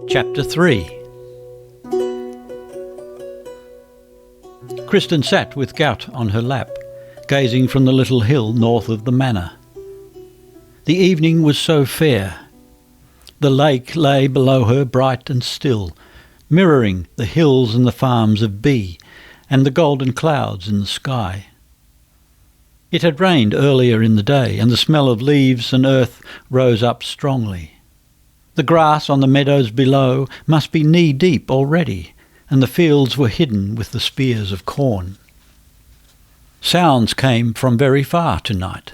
Chapter 3. Kristin sat with Gout on her lap, gazing from the little hill north of the manor. The evening was so fair. The lake lay below her bright and still, mirroring the hills and the farms of B and the golden clouds in the sky. It had rained earlier in the day, and the smell of leaves and earth rose up strongly. The grass on the meadows below must be knee-deep already, and the fields were hidden with the spears of corn. Sounds came from very far tonight.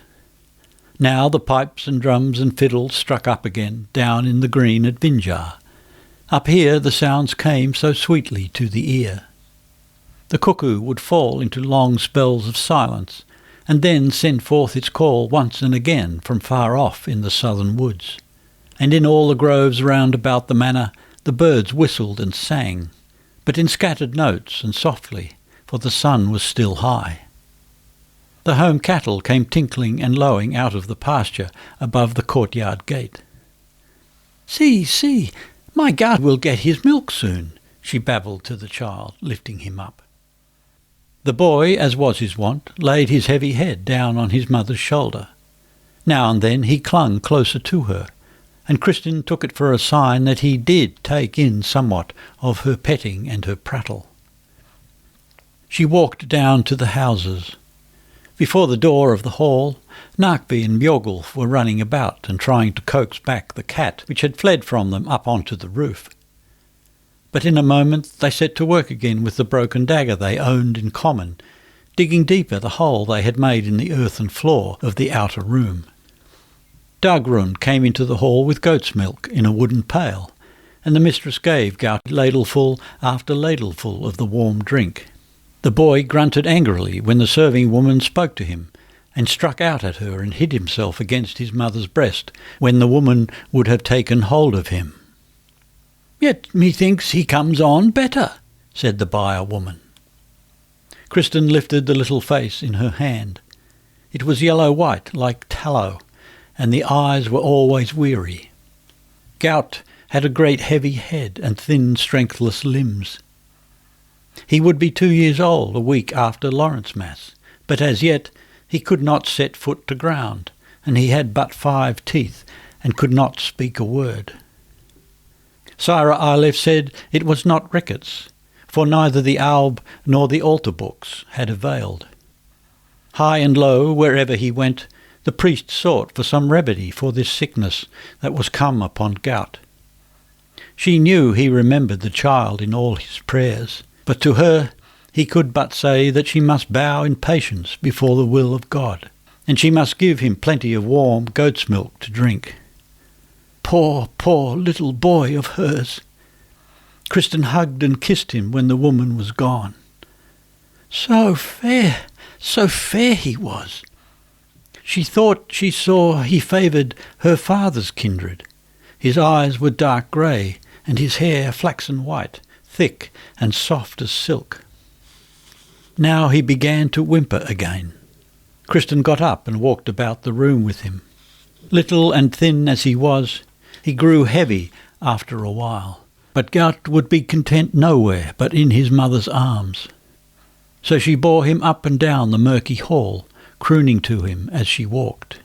Now the pipes and drums and fiddles struck up again down in the green at Vinjar. Up here the sounds came so sweetly to the ear. The cuckoo would fall into long spells of silence, and then send forth its call once and again from far off in the southern woods. And in all the groves round about the manor the birds whistled and sang, but in scattered notes and softly, for the sun was still high. The home cattle came tinkling and lowing out of the pasture above the courtyard gate. "See, see, my Gout will get his milk soon," she babbled to the child, lifting him up. The boy, as was his wont, laid his heavy head down on his mother's shoulder. Now and then he clung closer to her, and Kristin took it for a sign that he did take in somewhat of her petting and her prattle. She walked down to the houses. Before the door of the hall, Narkby and Björgulf were running about and trying to coax back the cat which had fled from them up onto the roof. But in a moment they set to work again with the broken dagger they owned in common, digging deeper the hole they had made in the earthen floor of the outer room. Dagrun came into the hall with goat's milk in a wooden pail, and the mistress gave Gout ladleful after ladleful of the warm drink. The boy grunted angrily when the serving woman spoke to him, and struck out at her and hid himself against his mother's breast when the woman would have taken hold of him. "Yet methinks he comes on better," said the byre woman. Kristin lifted the little face in her hand. It was yellow-white like tallow, and the eyes were always weary. Gout had a great heavy head and thin, strengthless limbs. He would be 2 years old a week after Lawrence Mass, but as yet he could not set foot to ground, and he had but 5 teeth and could not speak a word. Sira Aleph said it was not rickets, for neither the alb nor the altar books had availed. High and low, wherever he went, the priest sought for some remedy for this sickness that was come upon Gout. She knew he remembered the child in all his prayers, but to her he could but say that she must bow in patience before the will of God, and she must give him plenty of warm goat's milk to drink. Poor, poor little boy of hers! Kristin hugged and kissed him when the woman was gone. So fair he was! She thought she saw he favoured her father's kindred. His eyes were dark grey, and his hair flaxen white, thick and soft as silk. Now he began to whimper again. Kristin got up and walked about the room with him. Little and thin as he was, he grew heavy after a while, but Gout would be content nowhere but in his mother's arms. So she bore him up and down the murky hall, crooning to him as she walked.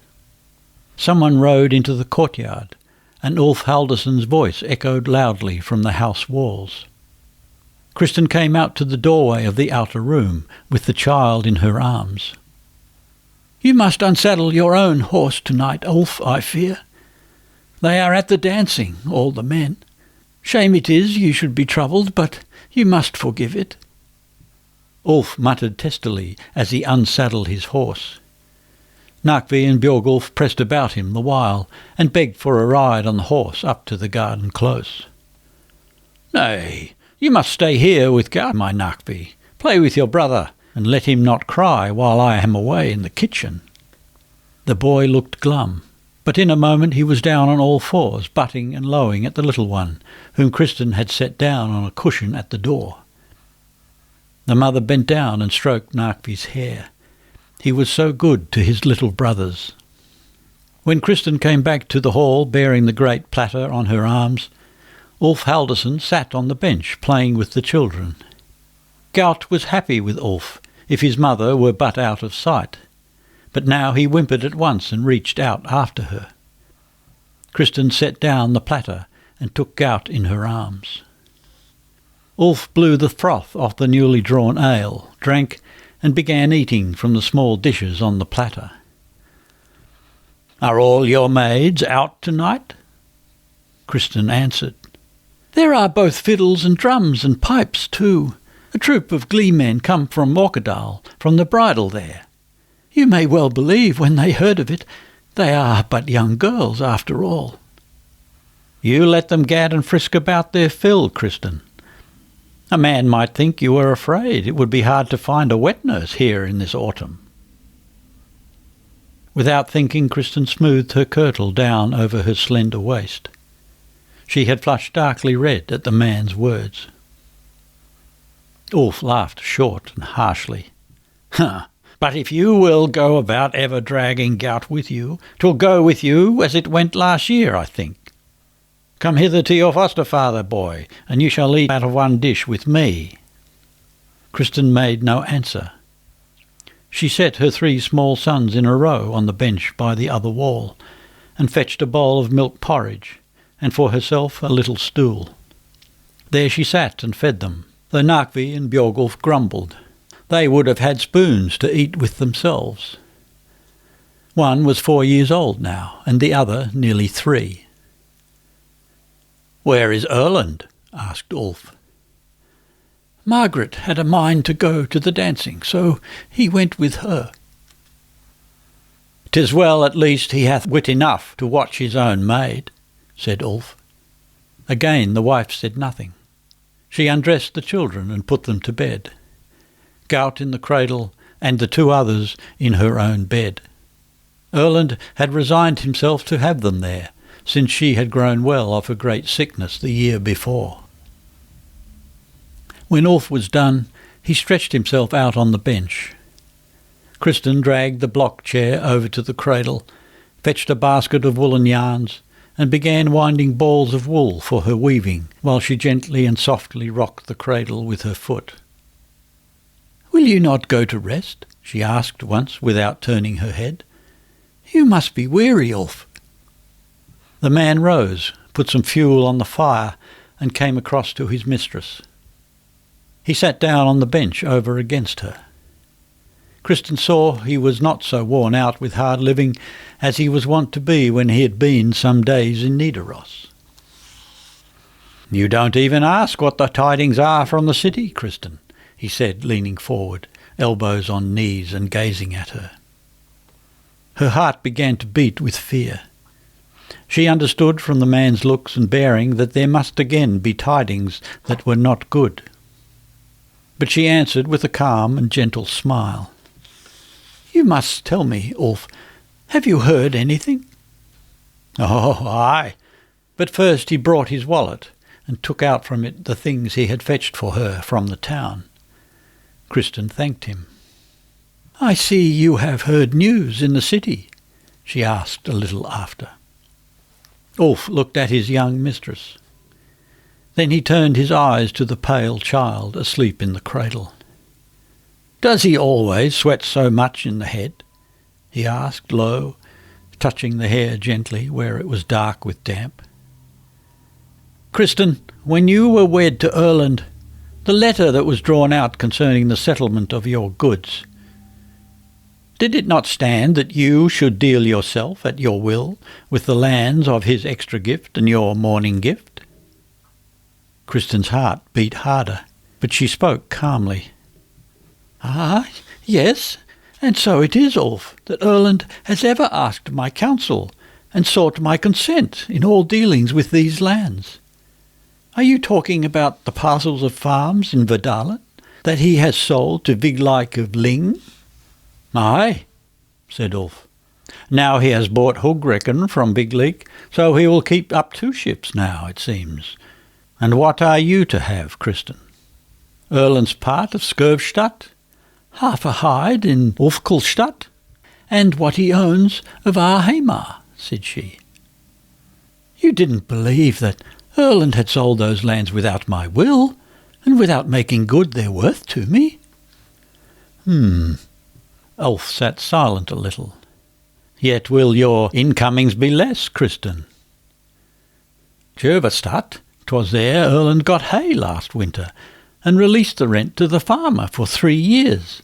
Someone rode into the courtyard, and Ulf Haldarson's voice echoed loudly from the house walls. Kristin came out to the doorway of the outer room with the child in her arms. "You must unsaddle your own horse tonight, Ulf, I fear. They are at the dancing, all the men. Shame it is you should be troubled, but you must forgive it." Ulf muttered testily as he unsaddled his horse. Narkvi and Björgulf pressed about him the while, and begged for a ride on the horse up to the garden close. "Nay, you must stay here with Gart, my Narkvi. Play with your brother, and let him not cry while I am away in the kitchen." The boy looked glum, but in a moment he was down on all fours, butting and lowing at the little one, whom Kristin had set down on a cushion at the door. The mother bent down and stroked Narkvi's hair. He was so good to his little brothers. When Kristin came back to the hall bearing the great platter on her arms, Ulf Haldarsson sat on the bench playing with the children. Gaut was happy with Ulf, if his mother were but out of sight, but now he whimpered at once and reached out after her. Kristin set down the platter and took Gaut in her arms. Ulf blew the froth off the newly drawn ale, drank, and began eating from the small dishes on the platter. "Are all your maids out tonight?" Kristin answered. "There are both fiddles and drums and pipes too. A troop of glee men come from Morkedal, from the bridal there. You may well believe when they heard of it, they are but young girls after all." "You let them gad and frisk about their fill, Kristin. A man might think you were afraid it would be hard to find a wet nurse here in this autumn." Without thinking, Kristin smoothed her kirtle down over her slender waist. She had flushed darkly red at the man's words. Ulf laughed short and harshly. "But if you will go about ever dragging Gaut with you, 'twill go with you as it went last year, I think. Come hither to your foster father, boy, and you shall eat out of one dish with me." Kristin made no answer. She set her 3 small sons in a row on the bench by the other wall, and fetched a bowl of milk porridge, and for herself a little stool. There she sat and fed them, though Narkvi and Björgulf grumbled. They would have had spoons to eat with themselves. One was 4 years old now, and the other nearly 3. "Where is Erland?" asked Ulf. "Margaret had a mind to go to the dancing, so he went with her." "'Tis well at least he hath wit enough to watch his own maid," said Ulf. Again the wife said nothing. She undressed the children and put them to bed. Gaut in the cradle, and the 2 others in her own bed. Erland had resigned himself to have them there, since she had grown well of a great sickness the year before. When Ulf was done, he stretched himself out on the bench. Kristin dragged the block chair over to the cradle, fetched a basket of woolen yarns, and began winding balls of wool for her weaving, while she gently and softly rocked the cradle with her foot. "Will you not go to rest?" she asked once without turning her head. "You must be weary, Ulf." The man rose, put some fuel on the fire, and came across to his mistress. He sat down on the bench over against her. Kristin saw he was not so worn out with hard living as he was wont to be when he had been some days in Nidaros. "You don't even ask what the tidings are from the city, Kristin," he said, leaning forward, elbows on knees and gazing at her. Her heart began to beat with fear. She understood from the man's looks and bearing that there must again be tidings that were not good. But she answered with a calm and gentle smile. "You must tell me, Ulf. Have you heard anything?" "Oh, aye." But first he brought his wallet and took out from it the things he had fetched for her from the town. Kristin thanked him. "I see you have heard news in the city," she asked a little after. Ulf looked at his young mistress. Then he turned his eyes to the pale child asleep in the cradle. "Does he always sweat so much in the head?" he asked low, touching the hair gently where it was dark with damp. "Kristin, when you were wed to Erland, the letter that was drawn out concerning the settlement of your goods, did it not stand that you should deal yourself at your will with the lands of his extra gift and your morning gift?" Kristin's heart beat harder, but she spoke calmly. "Ah, yes, And so it is, Ulf, that Erland has ever asked my counsel and sought my consent in all dealings with these lands. Are you talking about the parcels of farms in Verdalen that he has sold to Vigleik of Ling? Aye, said Ulf. Now he has bought Hugrekken from Vigleik, so he will keep up 2 ships now, it seems. And what are you to have, Kristin? Erland's part of Skurvstadt, half a hide in Ulfkulstadt, and what he owns of Arheimar, said she. You didn't believe that Erland had sold those lands without my will, and without making good their worth to me? Ulf sat silent a little. Yet will your incomings be less, Kristin? Tjövestadt, 'twas there Erland got hay last winter, and released the rent to the farmer for 3 years.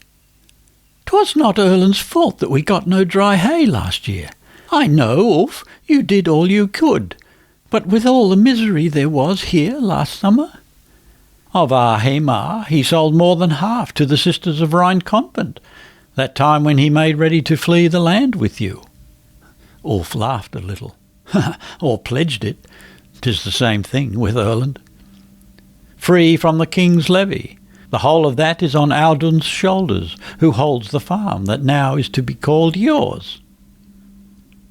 'Twas not Erland's fault that we got no dry hay last year. I know, Ulf, you did all you could, but with all the misery there was here last summer. Of Arheimar he sold more than half to the Sisters of Rhine Convent, that time when he made ready to flee the land with you. Ulf laughed a little. Or pledged it. 'Tis the same thing with Erland. Free from the king's levy. The whole of that is on Audun's shoulders, who holds the farm that now is to be called yours.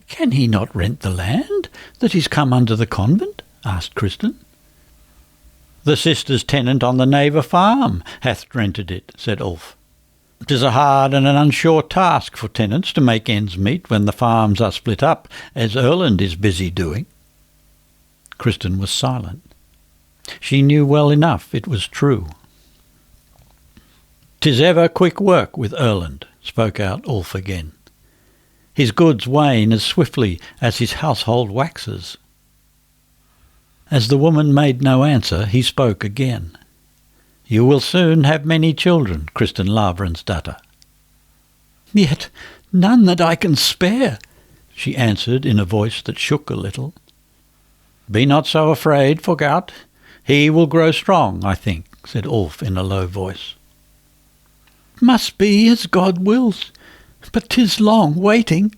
Can he not rent the land that is come under the convent? Asked Kristin. The sister's tenant on the neighbour farm hath rented it, said Ulf. 'Tis a hard and an unsure task for tenants to make ends meet when the farms are split up, as Erland is busy doing. Kristin was silent. She knew well enough it was true. 'Tis ever quick work with Erland, spoke out Ulf again. His goods wane as swiftly as his household waxes. As the woman made no answer, he spoke again. You will soon have many children, Kristin Lavransdatter. Yet none that I can spare, she answered in a voice that shook a little. Be not so afraid, Forgout. He will grow strong, I think, said Ulf in a low voice. Must be as God wills, but 'tis long waiting.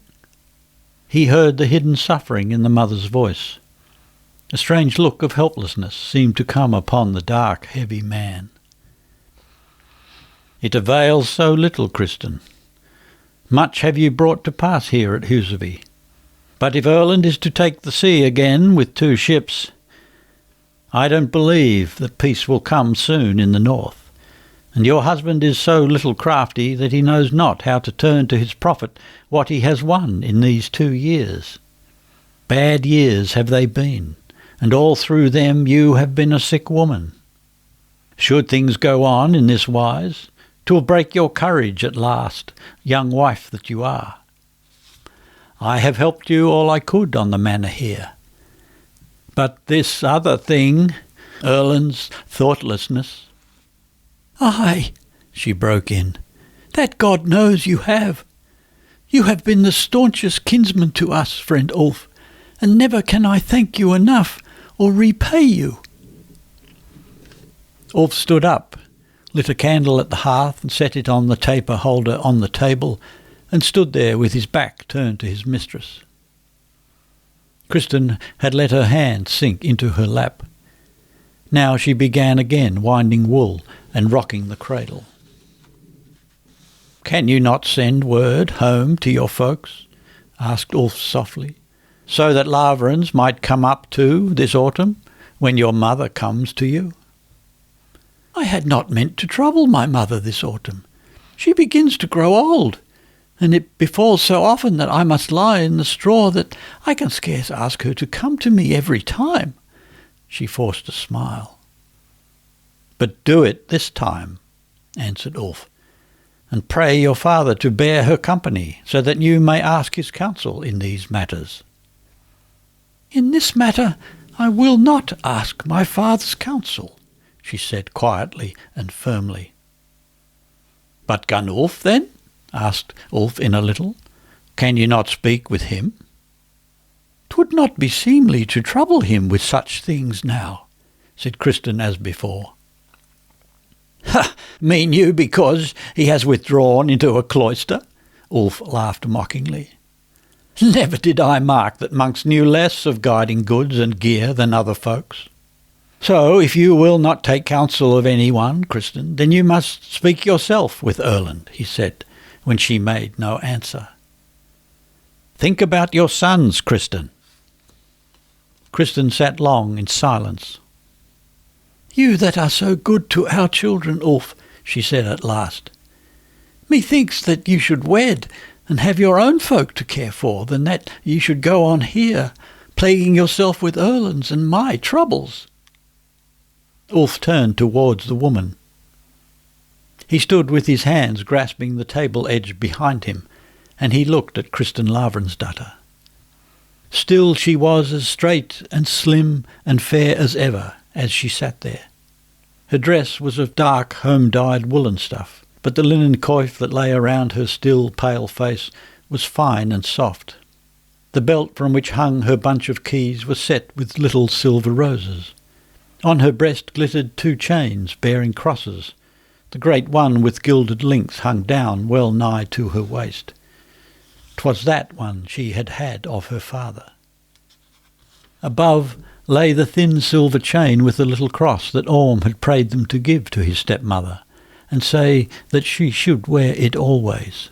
He heard the hidden suffering in the mother's voice. A strange look of helplessness seemed to come upon the dark, heavy man. It avails so little, Kristin. Much have you brought to pass here at Huseby. But if Erland is to take the sea again with 2 ships, I don't believe that peace will come soon in the north, and your husband is so little crafty that he knows not how to turn to his profit what he has won in these 2 years. Bad years have they been, and all through them you have been a sick woman. Should things go on in this wise, 'twill break your courage at last, young wife that you are. I have helped you all I could on the manor here. But this other thing, Erland's thoughtlessness. Aye, she broke in, that God knows you have. You have been the staunchest kinsman to us, friend Ulf, and never can I thank you enough or repay you. Ulf stood up, lit a candle at the hearth and set it on the taper holder on the table, and stood there with his back turned to his mistress. Kristin had let her hand sink into her lap. Now she began again winding wool and rocking the cradle. Can you not send word home to your folks? Asked Ulf softly, so that Lavrans might come up too this autumn, when your mother comes to you? I had not meant to trouble my mother this autumn. She begins to grow old, and it befalls so often that I must lie in the straw that I can scarce ask her to come to me every time. She forced a smile. But do it this time, answered Ulf, and pray your father to bear her company, so that you may ask his counsel in these matters. In this matter I will not ask my father's counsel, she said quietly and firmly. But Gunulf, then? Asked Ulf in a little. Can you not speak with him? 'Twould not be seemly to trouble him with such things now, said Kristin as before. Ha! Mean you because he has withdrawn into a cloister? Ulf laughed mockingly. Never did I mark that monks knew less of guiding goods and gear than other folks. So, if you will not take counsel of any one, Kristin, then you must speak yourself with Erland, he said, when she made no answer. Think about your sons, Kristin. Kristin sat long in silence. You that are so good to our children, Ulf, she said at last. Methinks that you should wed and have your own folk to care for, than that you should go on here, plaguing yourself with Erland's and my troubles. Ulf turned towards the woman. He stood with his hands grasping the table edge behind him, and he looked at Kristin Lavransdatter. Still she was as straight and slim and fair as ever as she sat there. Her dress was of dark home-dyed woolen stuff, but the linen coif that lay around her still pale face was fine and soft. The belt from which hung her bunch of keys was set with little silver roses. On her breast glittered 2 chains bearing crosses. The great one with gilded links hung down well nigh to her waist. 'Twas that one she had had of her father. Above lay the thin silver chain with the little cross that Orm had prayed them to give to his stepmother, and say that she should wear it always.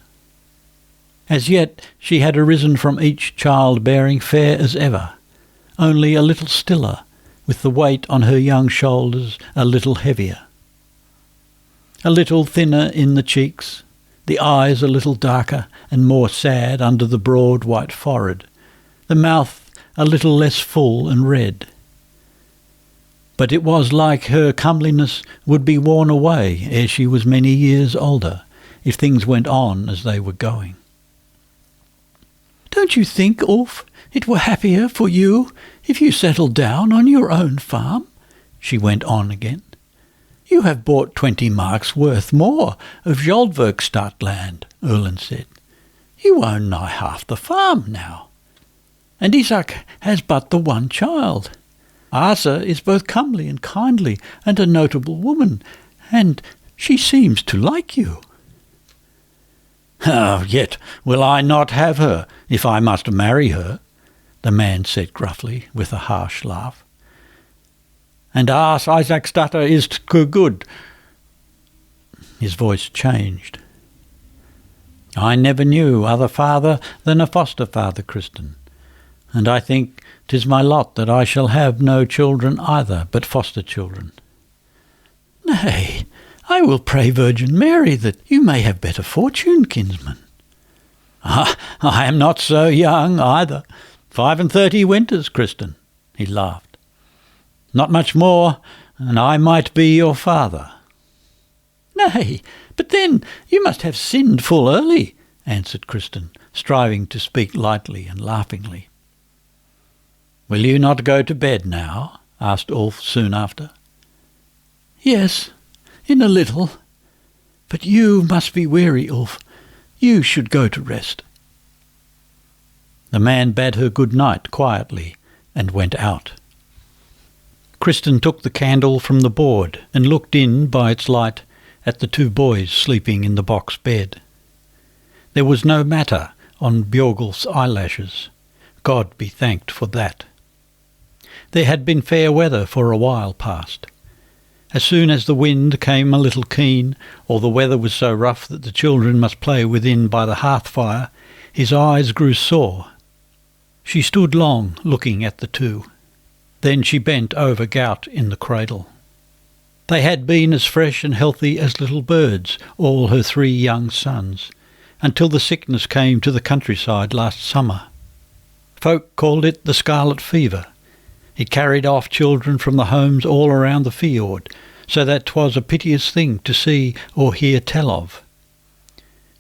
As yet she had arisen from each child-bearing fair as ever, only a little stiller, with the weight on her young shoulders a little heavier. A little thinner in the cheeks, the eyes a little darker and more sad under the broad white forehead, the mouth a little less full and red. But it was like her comeliness would be worn away ere she was many years older, if things went on as they were going. Don't you think, Ulf, it were happier for you if you settled down on your own farm? She went on again. You have bought 20 marks worth more of Skjoldverkstad land, Erland said. You own nigh half the farm now. And Isak has but the one child. Asa is both comely and kindly and a notable woman, and she seems to like you. Oh, yet will I not have her, if I must marry her, the man said gruffly, with a harsh laugh. And Isaksdatter is too good. His voice changed. I never knew other father than a foster father, Kristin, and I think 'tis my lot that I shall have no children either, but foster children. Nay, I will pray Virgin Mary that you may have better fortune, kinsman. I am not so young either. 35 winters, Kristin, he laughed. Not much more, and I might be your father. Nay, but then you must have sinned full early, answered Kristin, striving to speak lightly and laughingly. Will you not go to bed now? Asked Ulf soon after. Yes, in a little. But you must be weary, Ulf. You should go to rest. The man bade her good night quietly and went out. Kristin took the candle from the board and looked in by its light at the 2 boys sleeping in the box bed. There was no matter on Björgulf's eyelashes. God be thanked for that. There had been fair weather for a while past. As soon as the wind came a little keen, or the weather was so rough that the children must play within by the hearth fire, his eyes grew sore. She stood long looking at the 2. Then she bent over Gout in the cradle. They had been as fresh and healthy as little birds, all her 3 young sons, until the sickness came to the countryside last summer. Folk called it the scarlet fever. It carried off children from the homes all around the fjord, so that 'twas a piteous thing to see or hear tell of.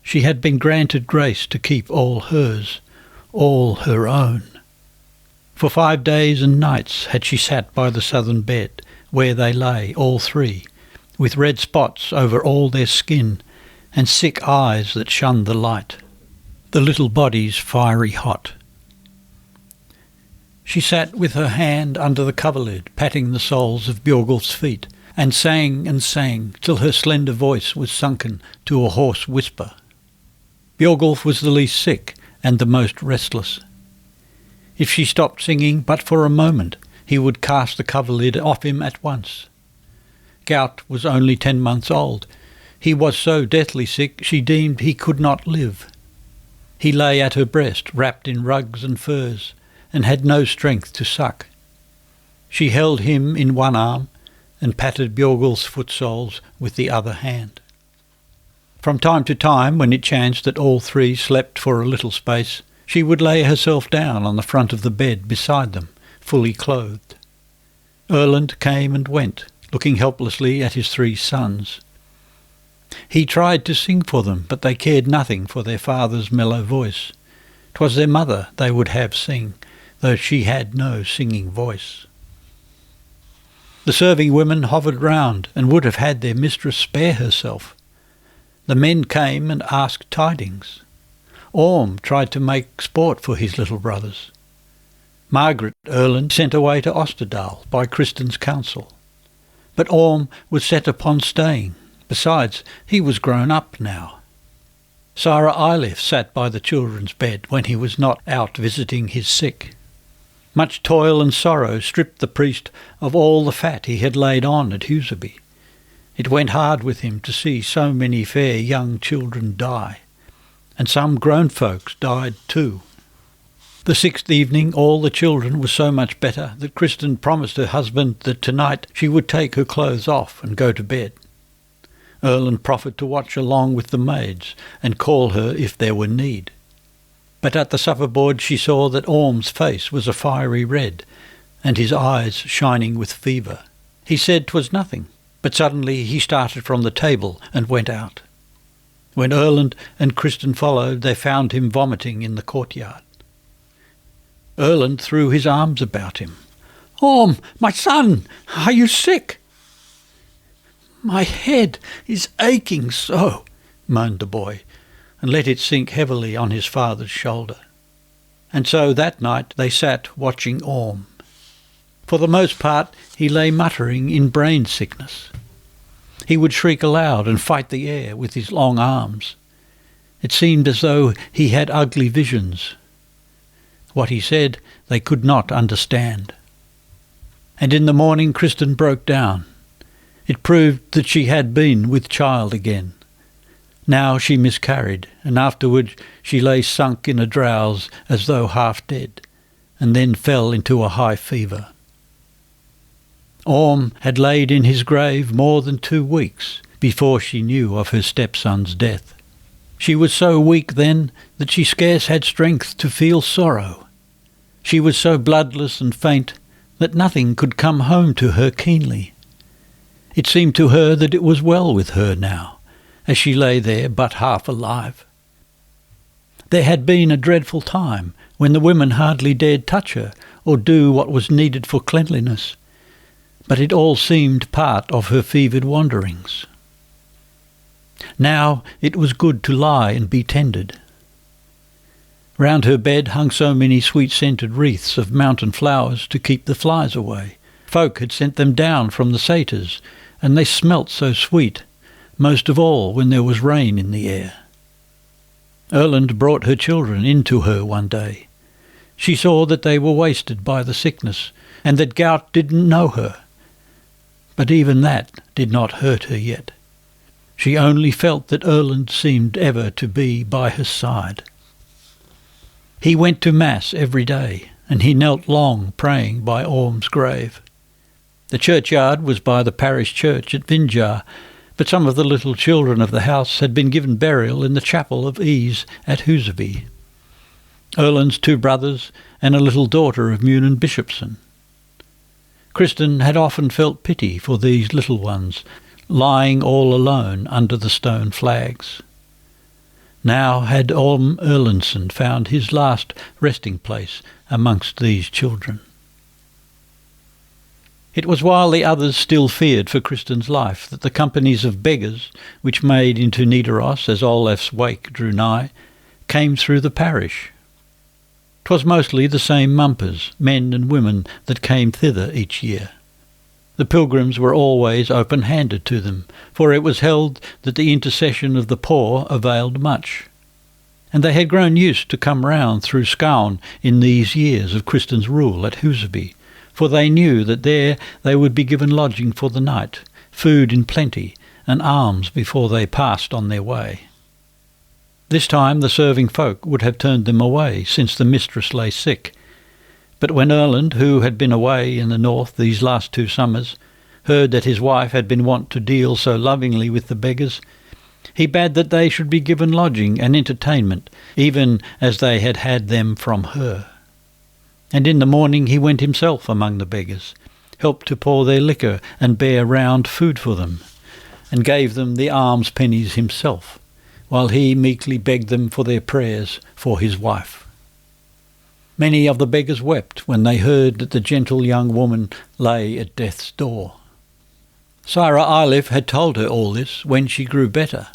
She had been granted grace to keep all hers, all her own. For 5 days and nights had she sat by the southern bed, where they lay, all 3, with red spots over all their skin, and sick eyes that shunned the light, the little bodies fiery hot. She sat with her hand under the coverlid, patting the soles of Björgulf's feet, and sang till her slender voice was sunken to a hoarse whisper. Björgulf was the least sick and the most restless. If she stopped singing but for a moment, he would cast the coverlid off him at once. Gout was only 10 months old. He was so deathly sick she deemed he could not live. He lay at her breast, wrapped in rugs and furs, and had no strength to suck. She held him in one arm and patted Björgulf's foot soles with the other hand. From time to time, when it chanced that all three slept for a little space, she would lay herself down on the front of the bed beside them, fully clothed. Erland came and went, looking helplessly at his 3 sons. He tried to sing for them, but they cared nothing for their father's mellow voice. 'Twas their mother they would have sing, though she had no singing voice. The serving women hovered round and would have had their mistress spare herself. The men came and asked tidings. Orm tried to make sport for his little brothers. Margaret Erland sent away to Osterdal by Kristin's counsel. But Orm was set upon staying. Besides, he was grown up now. Sara Eilif sat by the children's bed when he was not out visiting his sick. Much toil and sorrow stripped the priest of all the fat he had laid on at Huseby. It went hard with him to see so many fair young children die, and some grown folks died too. The 6th evening all the children were so much better that Kristin promised her husband that tonight she would take her clothes off and go to bed. Erland proffered to watch along with the maids and call her if there were need. But at the supper board she saw that Orm's face was a fiery red, and his eyes shining with fever. He said 'twas nothing, but suddenly he started from the table and went out. When Erland and Kristin followed, they found him vomiting in the courtyard. Erland threw his arms about him. "Orm, my son, are you sick?" "My head is aching so," moaned the boy, and let it sink heavily on his father's shoulder. And so that night they sat watching Orm. For the most part he lay muttering in brain sickness. He would shriek aloud and fight the air with his long arms. It seemed as though he had ugly visions. What he said they could not understand. And in the morning Kristin broke down. It proved that she had been with child again. Now she miscarried, and afterward she lay sunk in a drowse as though half dead, and then fell into a high fever. Orm had laid in his grave more than 2 weeks before she knew of her stepson's death. She was so weak then that she scarce had strength to feel sorrow. She was so bloodless and faint that nothing could come home to her keenly. It seemed to her that it was well with her now, as she lay there but half alive. There had been a dreadful time when the women hardly dared touch her or do what was needed for cleanliness, but it all seemed part of her fevered wanderings. Now it was good to lie and be tended. Round her bed hung so many sweet-scented wreaths of mountain flowers to keep the flies away. Folk had sent them down from the satyrs, and they smelt so sweet, most of all when there was rain in the air. Erland brought her children in to her one day. She saw that they were wasted by the sickness, and that gout didn't know her. But even that did not hurt her yet. She only felt that Erland seemed ever to be by her side. He went to Mass every day, and he knelt long praying by Orm's grave. The churchyard was by the parish church at Vinjar, but some of the little children of the house had been given burial in the chapel of ease at Huseby. Erland's 2 brothers and a little daughter of Munin Bishopson. Kristin had often felt pity for these little ones, lying all alone under the stone flags. Now had Orm Erlandsson found his last resting place amongst these children. It was while the others still feared for Kristin's life that the companies of beggars, which made into Nidaros as Olaf's wake drew nigh, came through the parish. 'Twas mostly the same mumpers, men and women, that came thither each year. The pilgrims were always open-handed to them, for it was held that the intercession of the poor availed much. and they had grown used to come round through Scone in these years of Kristin's rule at Huseby, for they knew that there they would be given lodging for the night, food in plenty, and alms before they passed on their way. This time the serving folk would have turned them away, since the mistress lay sick. But when Erland, who had been away in the north these last 2 summers, heard that his wife had been wont to deal so lovingly with the beggars, he bade that they should be given lodging and entertainment, even as they had had them from her. And in the morning he went himself among the beggars, helped to pour their liquor and bear round food for them, and gave them the alms pennies himself, while he meekly begged them for their prayers for his wife. Many of the beggars wept when they heard that the gentle young woman lay at death's door. Sarah Eilif had told her all this when she grew better.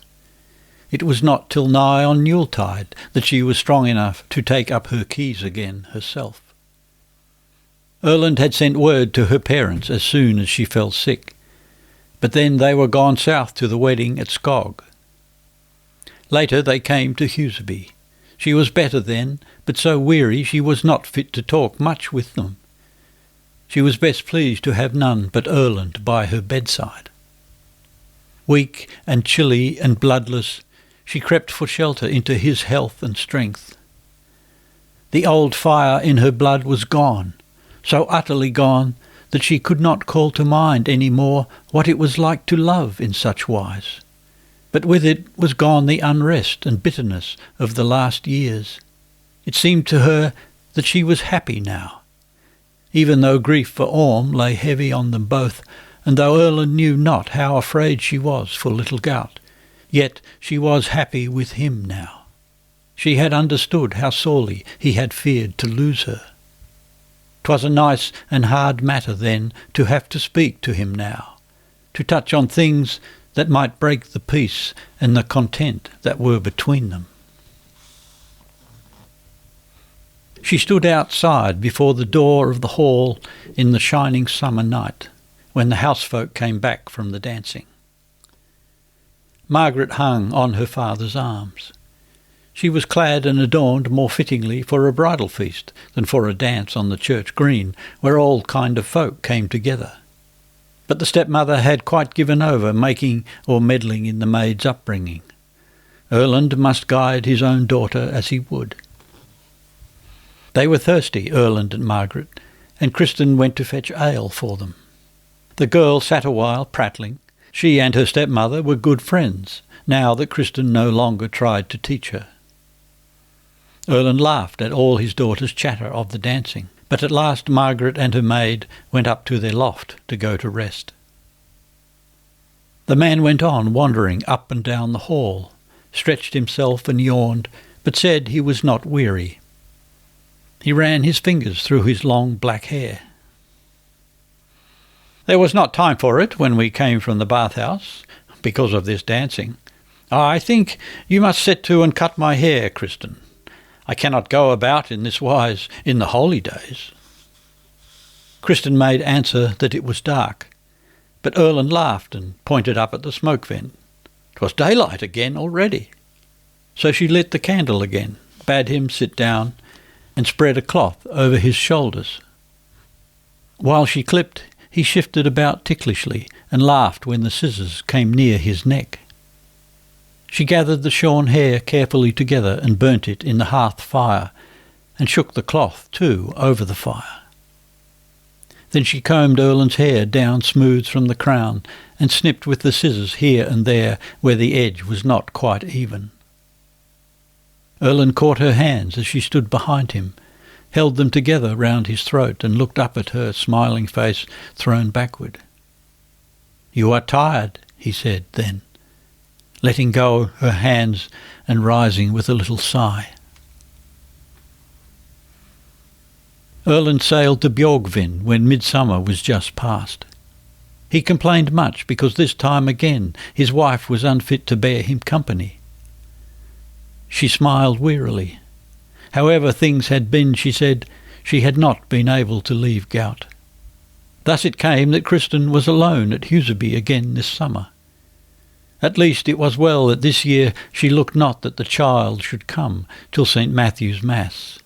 It was not till nigh on Yuletide that she was strong enough to take up her keys again herself. Erland had sent word to her parents as soon as she fell sick, but then they were gone south to the wedding at Skog. Later they came to Huseby. She was better then, but so weary she was not fit to talk much with them. She was best pleased to have none but Erland by her bedside. Weak and chilly and bloodless, she crept for shelter into his health and strength. The old fire in her blood was gone, so utterly gone that she could not call to mind any more what it was like to love in such wise. But with it was gone the unrest and bitterness of the last years. It seemed to her that she was happy now, even though grief for Orm lay heavy on them both, and though Erland knew not how afraid she was for little Gout, yet she was happy with him now. She had understood how sorely he had feared to lose her. 'Twas a nice and hard matter then to have to speak to him now, to touch on things that might break the peace and the content that were between them. She stood outside before the door of the hall in the shining summer night, when the housefolk came back from the dancing. Margaret hung on her father's arms. She was clad and adorned more fittingly for a bridal feast than for a dance on the church green, where all kind of folk came together. But the stepmother had quite given over making or meddling in the maid's upbringing. Erland must guide his own daughter as he would. They were thirsty, Erland and Margaret, and Kristin went to fetch ale for them. The girl sat a while prattling. She and her stepmother were good friends, now that Kristin no longer tried to teach her. Erland laughed at all his daughter's chatter of the dancing, but at last Margaret and her maid went up to their loft to go to rest. The man went on wandering up and down the hall, stretched himself and yawned, but said he was not weary. He ran his fingers through his long black hair. There was not time for it when we came from the bathhouse, because of this dancing. I think you must set to and cut my hair, Kristin. I cannot go about in this wise in the holy days. Kristin made answer that it was dark, but Erland laughed and pointed up at the smoke vent. 'Twas daylight again already. So she lit the candle again, bade him sit down, and spread a cloth over his shoulders. While she clipped, he shifted about ticklishly and laughed when the scissors came near his neck. She gathered the shorn hair carefully together and burnt it in the hearth fire, and shook the cloth, too, over the fire. Then she combed Erland's hair down smooth from the crown, and snipped with the scissors here and there where the edge was not quite even. Erland caught her hands as she stood behind him, held them together round his throat, and looked up at her smiling face thrown backward. "You are tired," he said then, letting go her hands and rising with a little sigh. Erland sailed to Bjorgvin when midsummer was just past. He complained much because this time again his wife was unfit to bear him company. She smiled wearily. However things had been, she said, she had not been able to leave Gout. Thus it came that Kristin was alone at Huseby again this summer. At least it was well that this year she looked not that the child should come till St. Matthew's Mass.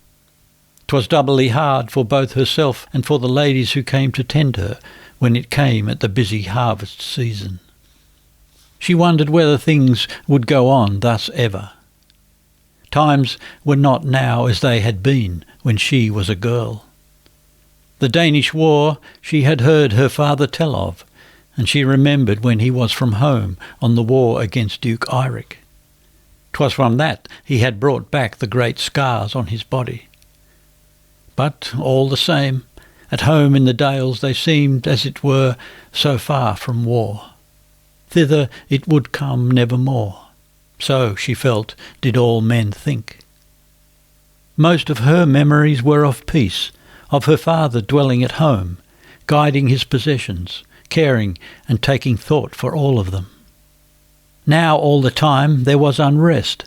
'Twas doubly hard for both herself and for the ladies who came to tend her when it came at the busy harvest season. She wondered whether things would go on thus ever. Times were not now as they had been when she was a girl. The Danish War she had heard her father tell of, and she remembered when he was from home on the war against Duke Eirik. 'Twas from that he had brought back the great scars on his body. But all the same, at home in the dales they seemed, as it were, so far from war. Thither it would come never more. So, she felt, did all men think. Most of her memories were of peace, of her father dwelling at home, guiding his possessions, caring and taking thought for all of them. Now all the time there was unrest.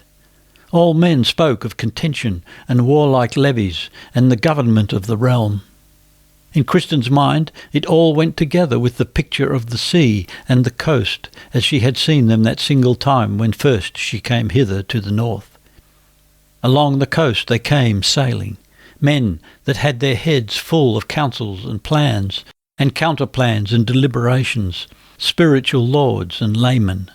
All men spoke of contention and warlike levies and the government of the realm. In Kristin's mind it all went together with the picture of the sea and the coast as she had seen them that single time when first she came hither to the north. Along the coast they came sailing, men that had their heads full of counsels and plans and counterplans and deliberations, spiritual lords and laymen.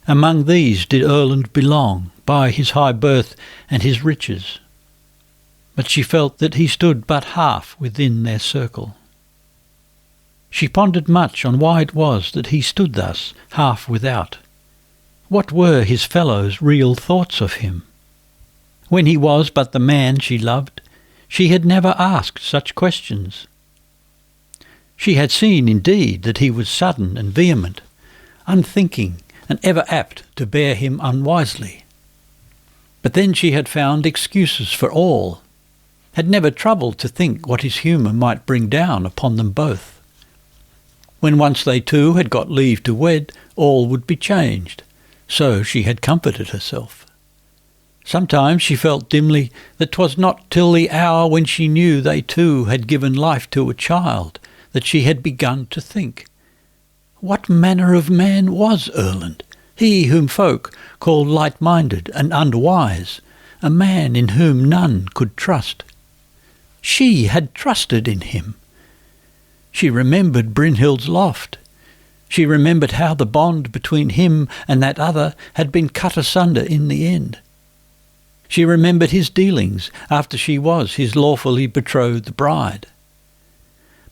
Among these did Erland belong by his high birth and his riches. But she felt that he stood but half within their circle. She pondered much on why it was that he stood thus, half without. What were his fellows' real thoughts of him? When he was but the man she loved, she had never asked such questions. She had seen, indeed, that he was sudden and vehement, unthinking and ever apt to bear him unwisely. But then she had found excuses for all, had never troubled to think what his humour might bring down upon them both. When once they two had got leave to wed, all would be changed, so she had comforted herself. Sometimes she felt dimly that 'twas not till the hour when she knew they two had given life to a child that she had begun to think, what manner of man was Erland, he whom folk called light-minded and unwise, a man in whom none could trust? She had trusted in him. She remembered Brynhild's loft. She remembered how the bond between him and that other had been cut asunder in the end. She remembered his dealings after she was his lawfully betrothed bride.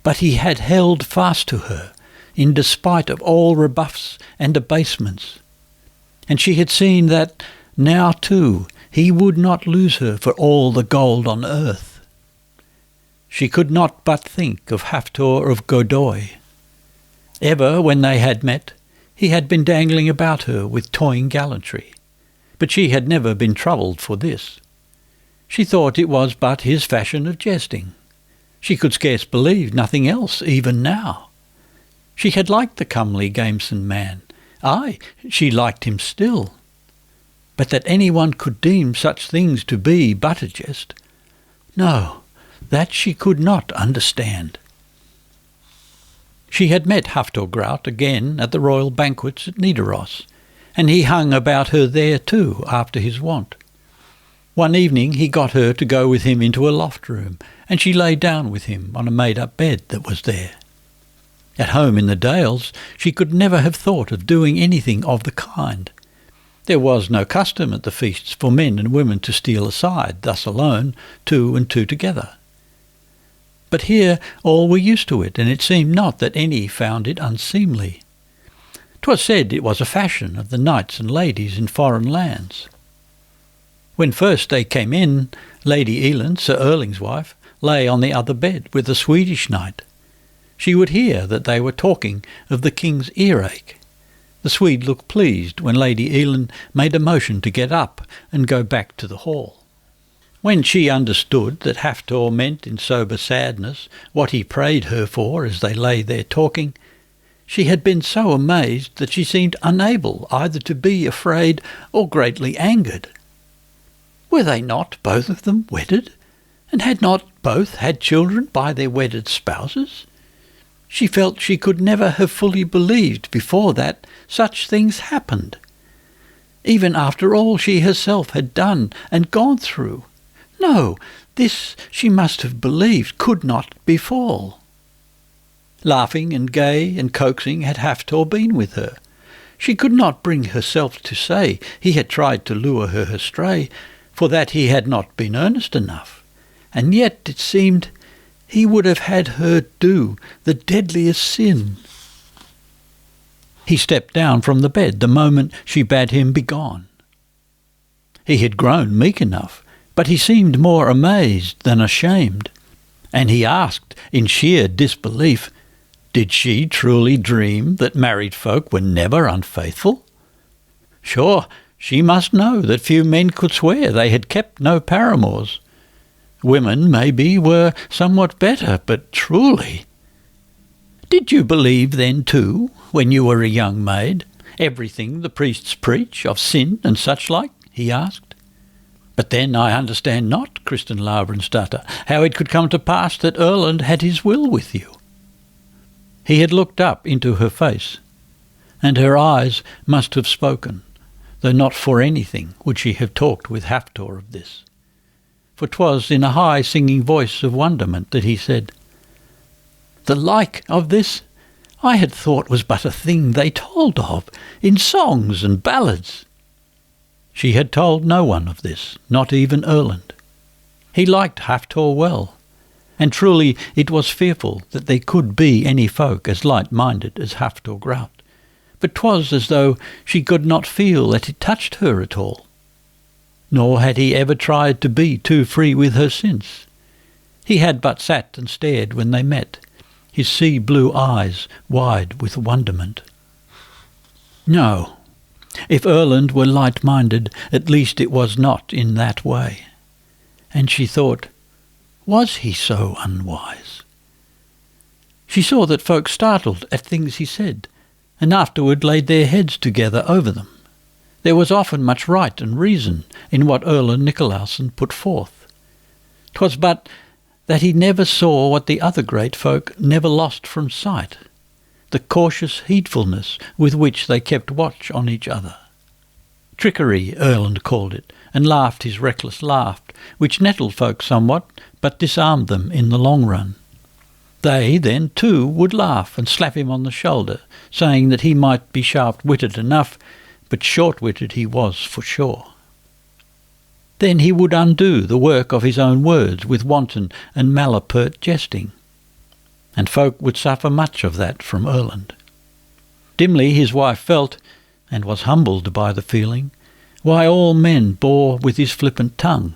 But he had held fast to her, in despite of all rebuffs and abasements. And she had seen that now too he would not lose her for all the gold on earth. She could not but think of Hafthor of Godoy. Ever when they had met, he had been dangling about her with toying gallantry, but she had never been troubled for this. She thought it was but his fashion of jesting. She could scarce believe nothing else even now. She had liked the comely gamesome man. Aye, she liked him still. But that anyone could deem such things to be but a jest, no, that she could not understand. She had met Hafthor Grout again at the royal banquets at Nidaros, and he hung about her there too after his wont. One evening he got her to go with him into a loft room, and she lay down with him on a made-up bed that was there. At home in the Dales she could never have thought of doing anything of the kind. There was no custom at the feasts for men and women to steal aside, thus alone, two and two together. But here all were used to it, and it seemed not that any found it unseemly. 'Twas said it was a fashion of the knights and ladies in foreign lands. When first they came in, Lady Elin, Sir Erling's wife, lay on the other bed with a Swedish knight. She would hear that they were talking of the king's earache. The Swede looked pleased when Lady Elin made a motion to get up and go back to the hall. When she understood that Hafthor meant in sober sadness what he prayed her for as they lay there talking, she had been so amazed that she seemed unable either to be afraid or greatly angered. Were they not both of them wedded, and had not both had children by their wedded spouses? She felt she could never have fully believed before that such things happened, even after all she herself had done and gone through. No, this she must have believed could not befall. Laughing and gay and coaxing had Hafthor been with her. She could not bring herself to say he had tried to lure her astray, for that he had not been earnest enough, and yet it seemed he would have had her do the deadliest sin. He stepped down from the bed the moment she bade him begone. He had grown meek enough, but he seemed more amazed than ashamed, and he asked in sheer disbelief, did she truly dream that married folk were never unfaithful? Sure, she must know that few men could swear they had kept no paramours. Women, maybe, were somewhat better, but truly. Did you believe then, too, when you were a young maid, everything the priests preach of sin and such like? He asked. But then I understand not, Kristin Lavransdatter, how it could come to pass that Erland had his will with you. He had looked up into her face, and her eyes must have spoken, though not for anything would she have talked with Hafthor of this. For 'twas in a high singing voice of wonderment that he said, "The like of this I had thought was but a thing they told of in songs and ballads." She had told no one of this, not even Erland. He liked Hafthor well, and truly it was fearful that there could be any folk as light-minded as Hafthor Grout, but 'twas as though she could not feel that it touched her at all. Nor had he ever tried to be too free with her since. He had but sat and stared when they met, his sea-blue eyes wide with wonderment. No, if Erland were light-minded, at least it was not in that way. And she thought, was he so unwise? She saw that folk startled at things he said, and afterward laid their heads together over them. There was often much right and reason in what Erland Nikolausen put forth. 'Twas but that he never saw what the other great folk never lost from sight, the cautious heedfulness with which they kept watch on each other. Trickery, Erland called it, and laughed his reckless laugh, which nettled folk somewhat, but disarmed them in the long run. They then, too, would laugh and slap him on the shoulder, saying that he might be sharp-witted enough, but short-witted he was for sure. Then he would undo the work of his own words with wanton and malapert jesting, and folk would suffer much of that from Erland. Dimly his wife felt, and was humbled by the feeling, why all men bore with his flippant tongue.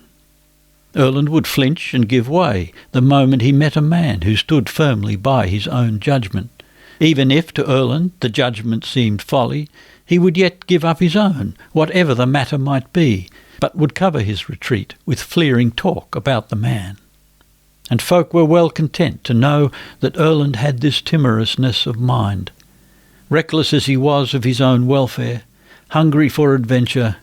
Erland would flinch and give way the moment he met a man who stood firmly by his own judgment. Even if to Erland the judgment seemed folly, he would yet give up his own, whatever the matter might be, but would cover his retreat with fleering talk about the man. And folk were well content to know that Erland had this timorousness of mind, reckless as he was of his own welfare, hungry for adventure,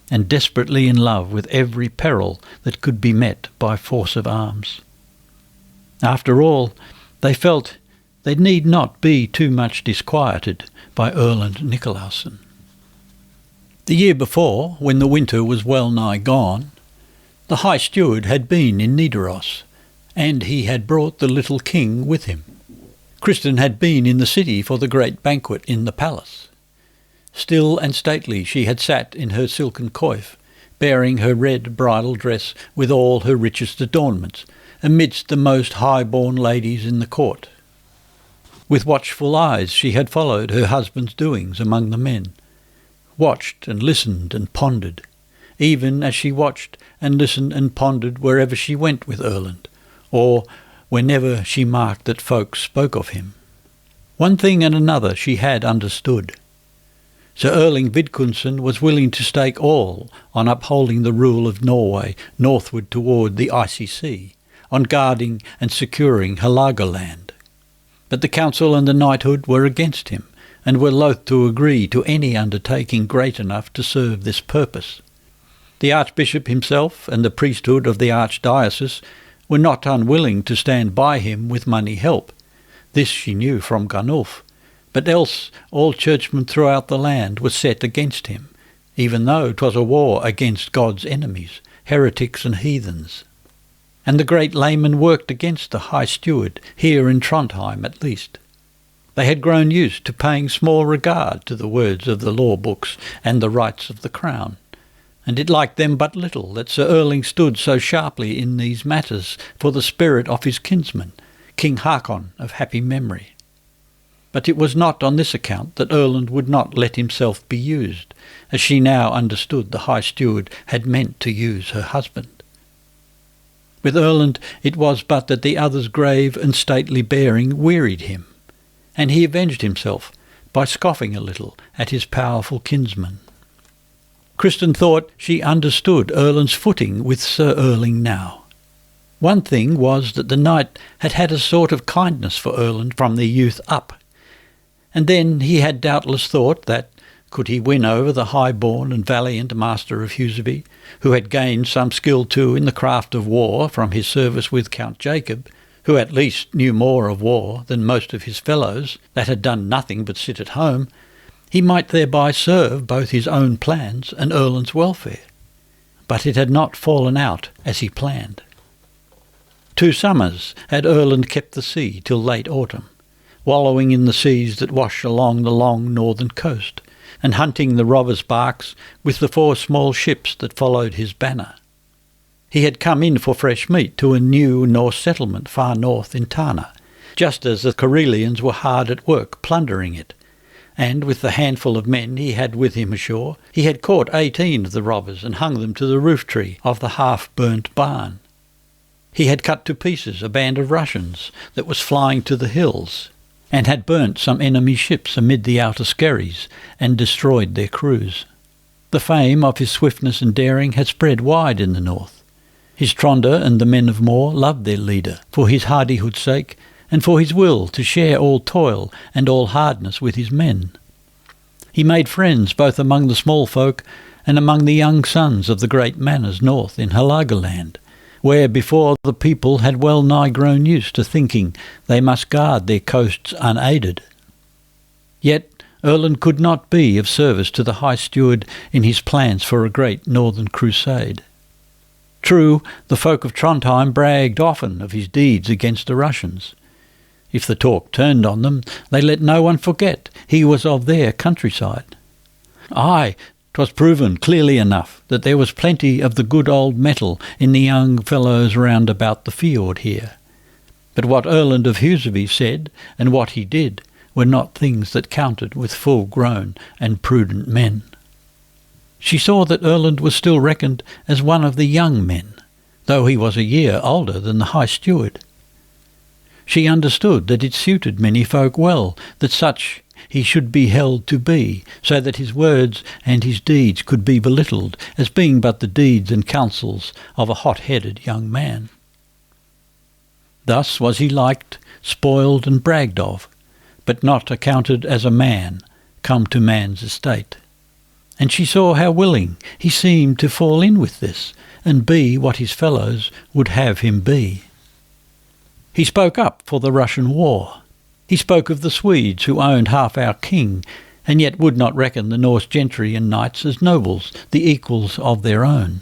and desperately in love with every peril that could be met by force of arms. After all, they felt they need not be too much disquieted by Erland Nikolausen. The year before, when the winter was well nigh gone, the High Steward had been in Nidaros, and he had brought the little king with him. Kristin had been in the city for the great banquet in the palace. Still and stately she had sat in her silken coif, bearing her red bridal dress with all her richest adornments, amidst the most high-born ladies in the court. With watchful eyes she had followed her husband's doings among the men, watched and listened and pondered, even as she watched and listened and pondered wherever she went with Erland, or whenever she marked that folk spoke of him. One thing and another she had understood. Sir Erling Vidkundsen was willing to stake all on upholding the rule of Norway northward toward the icy sea, on guarding and securing Halagerland. But the council and the knighthood were against him, and were loath to agree to any undertaking great enough to serve this purpose. The archbishop himself and the priesthood of the archdiocese were not unwilling to stand by him with money help, This she knew from Gunulf, but else all churchmen throughout the land were set against him, even though 'twas a war against God's enemies, heretics and heathens. And the great laymen worked against the high steward, here in Trondheim at least. They had grown used to paying small regard to the words of the law books and the rights of the crown, and it liked them but little that Sir Erling stood so sharply in these matters for the spirit of his kinsman, King Hakon of happy memory. But it was not on this account that Erland would not let himself be used, as she now understood the high steward had meant to use her husband. With Erland it was but that the other's grave and stately bearing wearied him, and he avenged himself by scoffing a little at his powerful kinsman. Kristin thought she understood Erland's footing with Sir Erling now. One thing was that the knight had had a sort of kindness for Erland from their youth up, and then he had doubtless thought that, could he win over the high-born and valiant master of Huseby, who had gained some skill too in the craft of war from his service with Count Jacob, who at least knew more of war than most of his fellows that had done nothing but sit at home, he might thereby serve both his own plans and Erland's welfare. But it had not fallen out as he planned. 2 summers had Erland kept the sea till late autumn, wallowing in the seas that wash along the long northern coast, and hunting the robbers' barks with the 4 small ships that followed his banner. He had come in for fresh meat to a new Norse settlement far north in Tana, just as the Karelians were hard at work plundering it, and with the handful of men he had with him ashore, he had caught 18 of the robbers and hung them to the roof tree of the half-burnt barn. He had cut to pieces a band of Russians that was flying to the hills, and had burnt some enemy ships amid the outer skerries and destroyed their crews. The fame of his swiftness and daring had spread wide in the north. His Tronda and the men of Moor loved their leader for his hardihood's sake, and for his will to share all toil and all hardness with his men. He made friends both among the small folk and among the young sons of the great manors north in Halagerland, where before the people had well nigh grown used to thinking they must guard their coasts unaided. Yet Erland could not be of service to the High Steward in his plans for a great northern crusade. True, the folk of Trondheim bragged often of his deeds against the Russians. If the talk turned on them, they let no one forget he was of their countryside. Aye, 'twas proven clearly enough that there was plenty of the good old metal in the young fellows round about the fjord here. But what Erland of Huseby said, and what he did, were not things that counted with full-grown and prudent men. She saw that Erland was still reckoned as one of the young men, though he was a year older than the High Steward. She understood that it suited many folk well that such he should be held to be, so that his words and his deeds could be belittled as being but the deeds and counsels of a hot-headed young man. Thus was he liked, spoiled and bragged of, but not accounted as a man come to man's estate. And she saw how willing he seemed to fall in with this, and be what his fellows would have him be. He spoke up for the Russian war. He spoke of the Swedes who owned half our king, and yet would not reckon the Norse gentry and knights as nobles, the equals of their own.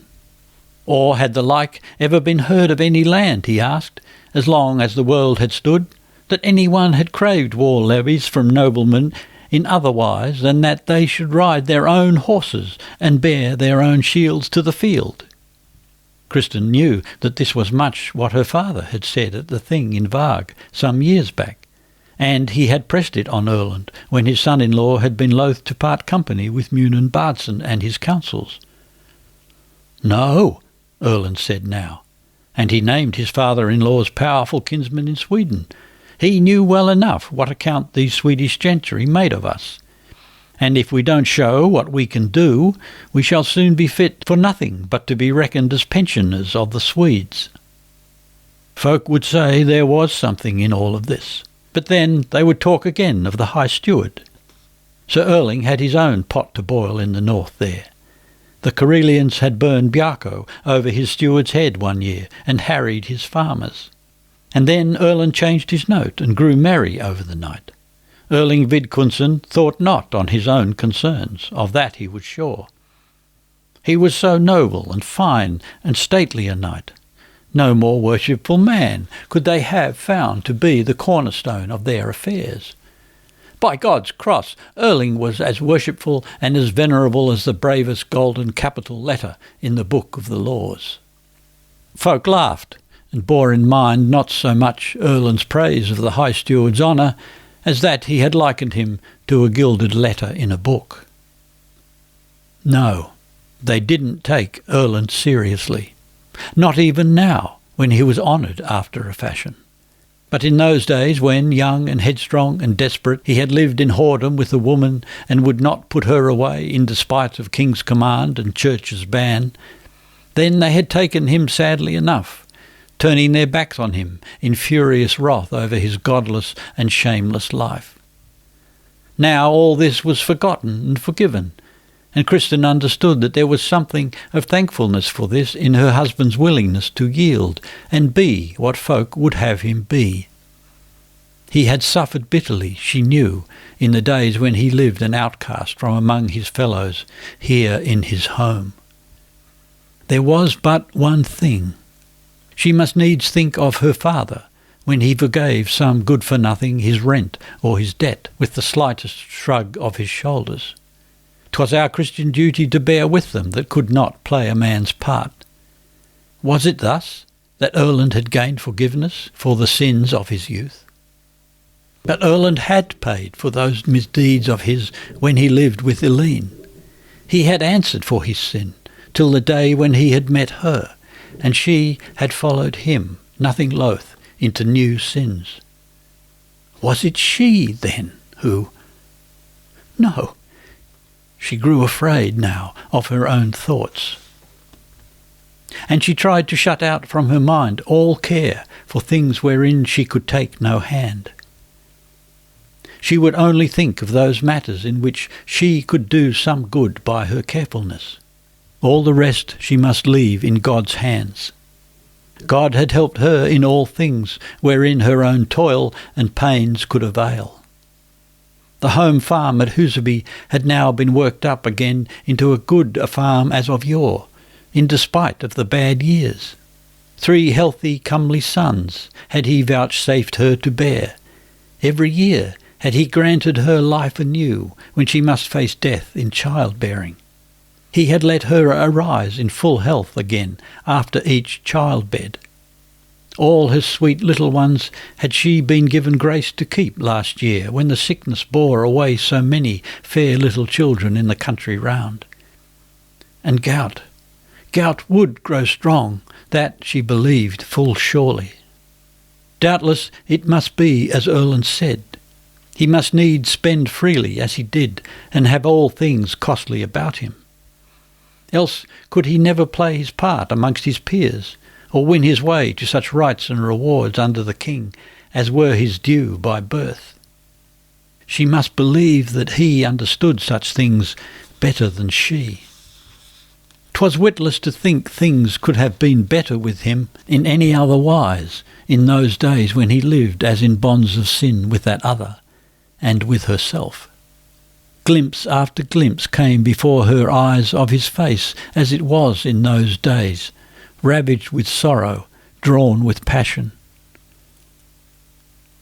Or had the like ever been heard of any land, he asked, as long as the world had stood, that any one had craved war levies from noblemen in otherwise than that they should ride their own horses and bear their own shields to the field? Kristin knew that this was much what her father had said at the thing in Varg some years back, and he had pressed it on Erland when his son-in-law had been loath to part company with Munin Bardson and his counsels. No, Erland said now, and he named his father-in-law's powerful kinsman in Sweden. He knew well enough what account these Swedish gentry made of us, and if we don't show what we can do, we shall soon be fit for nothing but to be reckoned as pensioners of the Swedes. Folk would say there was something in all of this, but then they would talk again of the High Steward. Sir Erling had his own pot to boil in the north there. The Karelians had burned Bjarko over his steward's head one year and harried his farmers. And then Erland changed his note and grew merry over the night. Erling Vidkundsen thought not on his own concerns, of that he was sure. He was so noble and fine and stately a knight. No more worshipful man could they have found to be the cornerstone of their affairs. By God's cross, Erling was as worshipful and as venerable as the bravest golden capital letter in the book of the laws. Folk laughed, and bore in mind not so much Erland's praise of the high steward's honour as that he had likened him to a gilded letter in a book. No, they didn't take Erland seriously, not even now when he was honoured after a fashion. But in those days when, young and headstrong and desperate, he had lived in whoredom with a woman and would not put her away in despite of king's command and church's ban, then they had taken him sadly enough, turning their backs on him in furious wrath over his godless and shameless life. Now all this was forgotten and forgiven, and Kristin understood that there was something of thankfulness for this in her husband's willingness to yield and be what folk would have him be. He had suffered bitterly, she knew, in the days when he lived an outcast from among his fellows here in his home. There was but one thing. She must needs think of her father when he forgave some good-for-nothing his rent or his debt with the slightest shrug of his shoulders. 'Twas our Christian duty to bear with them that could not play a man's part. Was it thus that Erland had gained forgiveness for the sins of his youth? But Erland had paid for those misdeeds of his when he lived with Eline. He had answered for his sin till the day when he had met her, and she had followed him, nothing loath, into new sins. Was it she, then, who... No. She grew afraid now of her own thoughts. And she tried to shut out from her mind all care for things wherein she could take no hand. She would only think of those matters in which she could do some good by her carefulness. All the rest she must leave in God's hands. God had helped her in all things wherein her own toil and pains could avail. The home farm at Huseby had now been worked up again into a good a farm as of yore, in despite of the bad years. 3 healthy, comely sons had he vouchsafed her to bear. Every year had he granted her life anew when she must face death in childbearing. He had let her arise in full health again after each childbed. All her sweet little ones had she been given grace to keep last year, when the sickness bore away so many fair little children in the country round. And gout would grow strong, that she believed full surely. Doubtless it must be as Erland said. He must needs spend freely as he did, and have all things costly about him. Else could he never play his part amongst his peers, or win his way to such rights and rewards under the king as were his due by birth. She must believe that he understood such things better than she. 'Twas witless to think things could have been better with him in any other wise in those days when he lived as in bonds of sin with that other, and with herself. Glimpse after glimpse came before her eyes of his face as it was in those days, ravaged with sorrow, drawn with passion.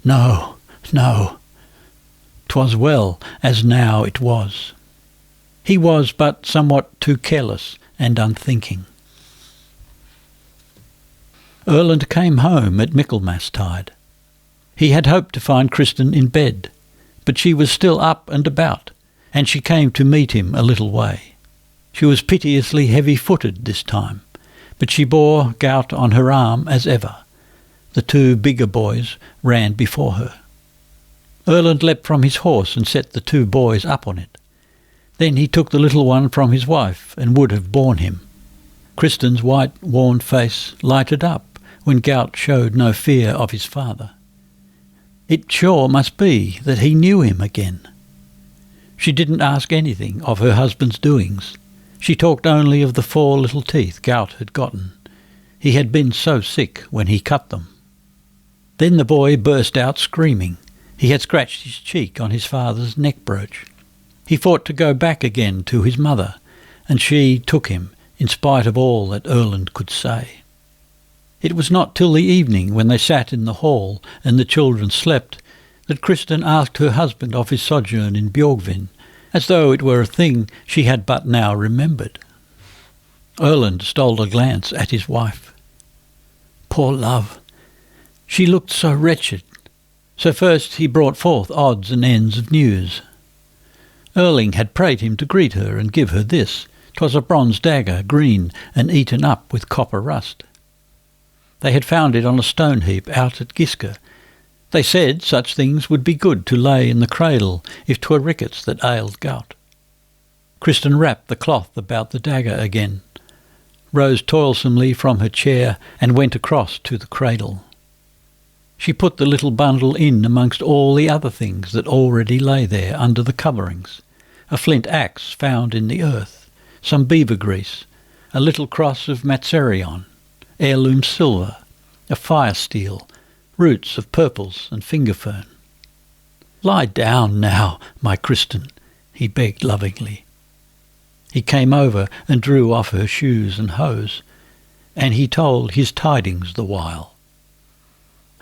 No, 'twas well as now it was. He was but somewhat too careless and unthinking. Erland came home at Michaelmastide. He had hoped to find Kristin in bed, but she was still up and about, and she came to meet him a little way. She was piteously heavy-footed this time, but she bore gout on her arm as ever. The 2 bigger boys ran before her. Erland leapt from his horse and set the 2 boys up on it. Then he took the little one from his wife and would have borne him. Kristin's white, worn face lighted up when gout showed no fear of his father. It sure must be that he knew him again. She didn't ask anything of her husband's doings. She talked only of the 4 little teeth gout had gotten. He had been so sick when he cut them. Then the boy burst out screaming. He had scratched his cheek on his father's neck brooch. He fought to go back again to his mother, and she took him, in spite of all that Erland could say. It was not till the evening, when they sat in the hall and the children slept, that Kristin asked her husband of his sojourn in Bjorgvin, as though it were a thing she had but now remembered. Erland stole a glance at his wife. Poor love! She looked so wretched. So first he brought forth odds and ends of news. Erling had prayed him to greet her and give her this. 'Twas a bronze dagger, green and eaten up with copper rust. They had found it on a stone heap out at Giske. They said such things would be good to lay in the cradle if 'twere rickets that ailed gout. Kristin wrapped the cloth about the dagger again, rose toilsomely from her chair and went across to the cradle. She put the little bundle in amongst all the other things that already lay there under the coverings. A flint axe found in the earth, some beaver grease, a little cross of Matserion, heirloom silver, a fire steel, roots of purples and finger fern. "Lie down now, my Kristin," he begged lovingly. He came over and drew off her shoes and hose, and he told his tidings the while.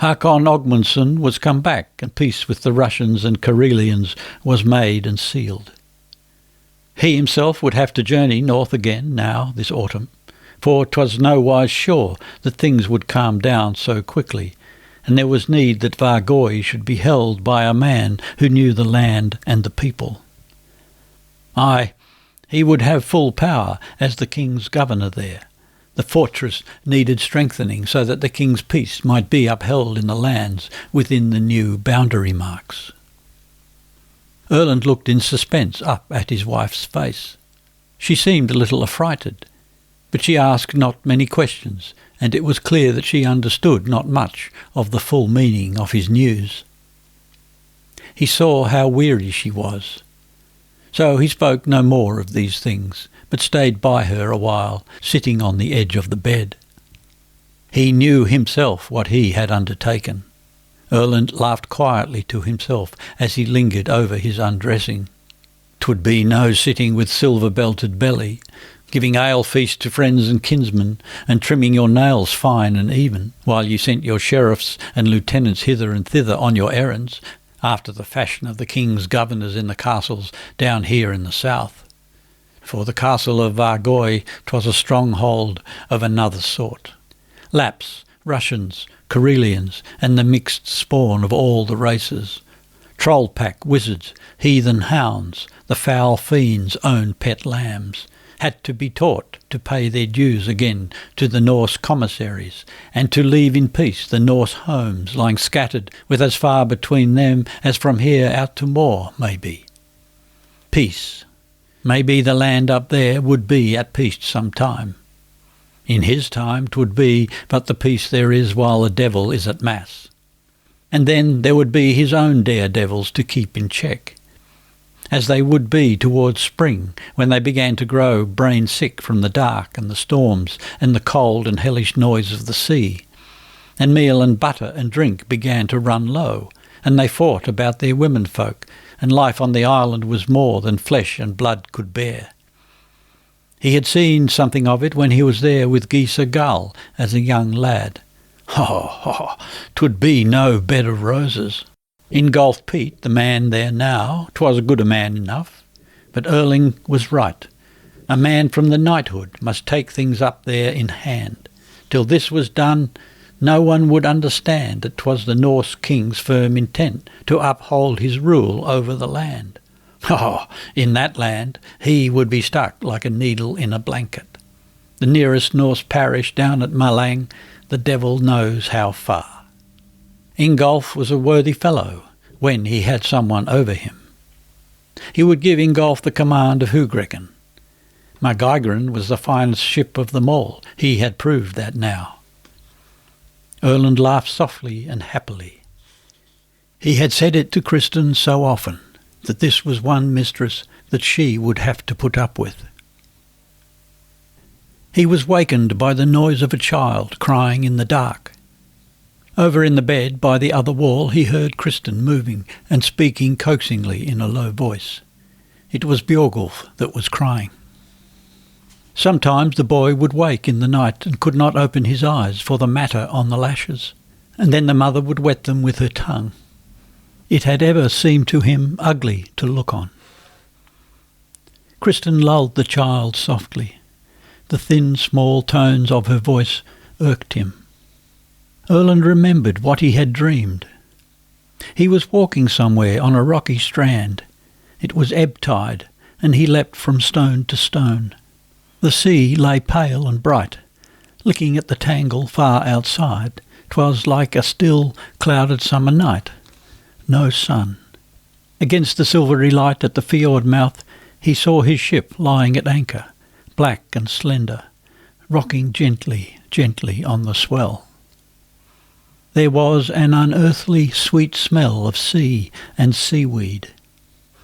Hakon Ogmundsson was come back, and peace with the Russians and Karelians was made and sealed. He himself would have to journey north again now this autumn, for 'twas nowise sure that things would calm down so quickly, and there was need that Vargoy should be held by a man who knew the land and the people. Aye, he would have full power as the king's governor there. The fortress needed strengthening so that the king's peace might be upheld in the lands within the new boundary marks. Erland looked in suspense up at his wife's face. She seemed a little affrighted, but she asked not many questions, and it was clear that she understood not much of the full meaning of his news. He saw how weary she was. So he spoke no more of these things, but stayed by her a while, sitting on the edge of the bed. He knew himself what he had undertaken. Erland laughed quietly to himself as he lingered over his undressing. 'Twould be no sitting with silver-belted belly, giving ale-feast to friends and kinsmen, and trimming your nails fine and even, while you sent your sheriffs and lieutenants hither and thither on your errands, after the fashion of the king's governors in the castles down here in the south. For the castle of Vargoy 'twas a stronghold of another sort. Lapps, Russians, Karelians, and the mixed spawn of all the races. Troll-pack wizards, heathen hounds, the foul fiend's own pet lambs, had to be taught to pay their dues again to the Norse commissaries, and to leave in peace the Norse homes lying scattered with as far between them as from here out to Moor may be. Peace. Maybe the land up there would be at peace some time. In his time 'twould be but the peace there is while the devil is at mass. And then there would be his own daredevils to keep in check, as they would be towards spring, when they began to grow brain-sick from the dark and the storms and the cold and hellish noise of the sea, and meal and butter and drink began to run low, and they fought about their womenfolk, and life on the island was more than flesh and blood could bear. He had seen something of it when he was there with Gisa Gull as a young lad. 'Twould be no bed of roses. Ingolf Pete, the man there now, 'twas a good a man enough, but Erling was right. A man from the knighthood must take things up there in hand. Till this was done, no one would understand that 'twas the Norse king's firm intent to uphold his rule over the land. In that land he would be stuck like a needle in a blanket. The nearest Norse parish down at Malang, the devil knows how far. Ingolf was a worthy fellow when he had someone over him. He would give Ingolf the command of Hugrekken. Margeigren was the finest ship of them all. He had proved that now. Erland laughed softly and happily. He had said it to Kristin so often, that this was one mistress that she would have to put up with. He was wakened by the noise of a child crying in the dark. Over in the bed by the other wall he heard Kristin moving and speaking coaxingly in a low voice. It was Björgulf that was crying. Sometimes the boy would wake in the night and could not open his eyes for the matter on the lashes, and then the mother would wet them with her tongue. It had ever seemed to him ugly to look on. Kristin lulled the child softly. The thin, small tones of her voice irked him. Erland remembered what he had dreamed. He was walking somewhere on a rocky strand. It was ebb tide, and he leapt from stone to stone. The sea lay pale and bright. Looking at the tangle far outside, 'twas like a still, clouded summer night. No sun. Against the silvery light at the fjord mouth, he saw his ship lying at anchor, black and slender, rocking gently, gently on the swell. There was an unearthly sweet smell of sea and seaweed.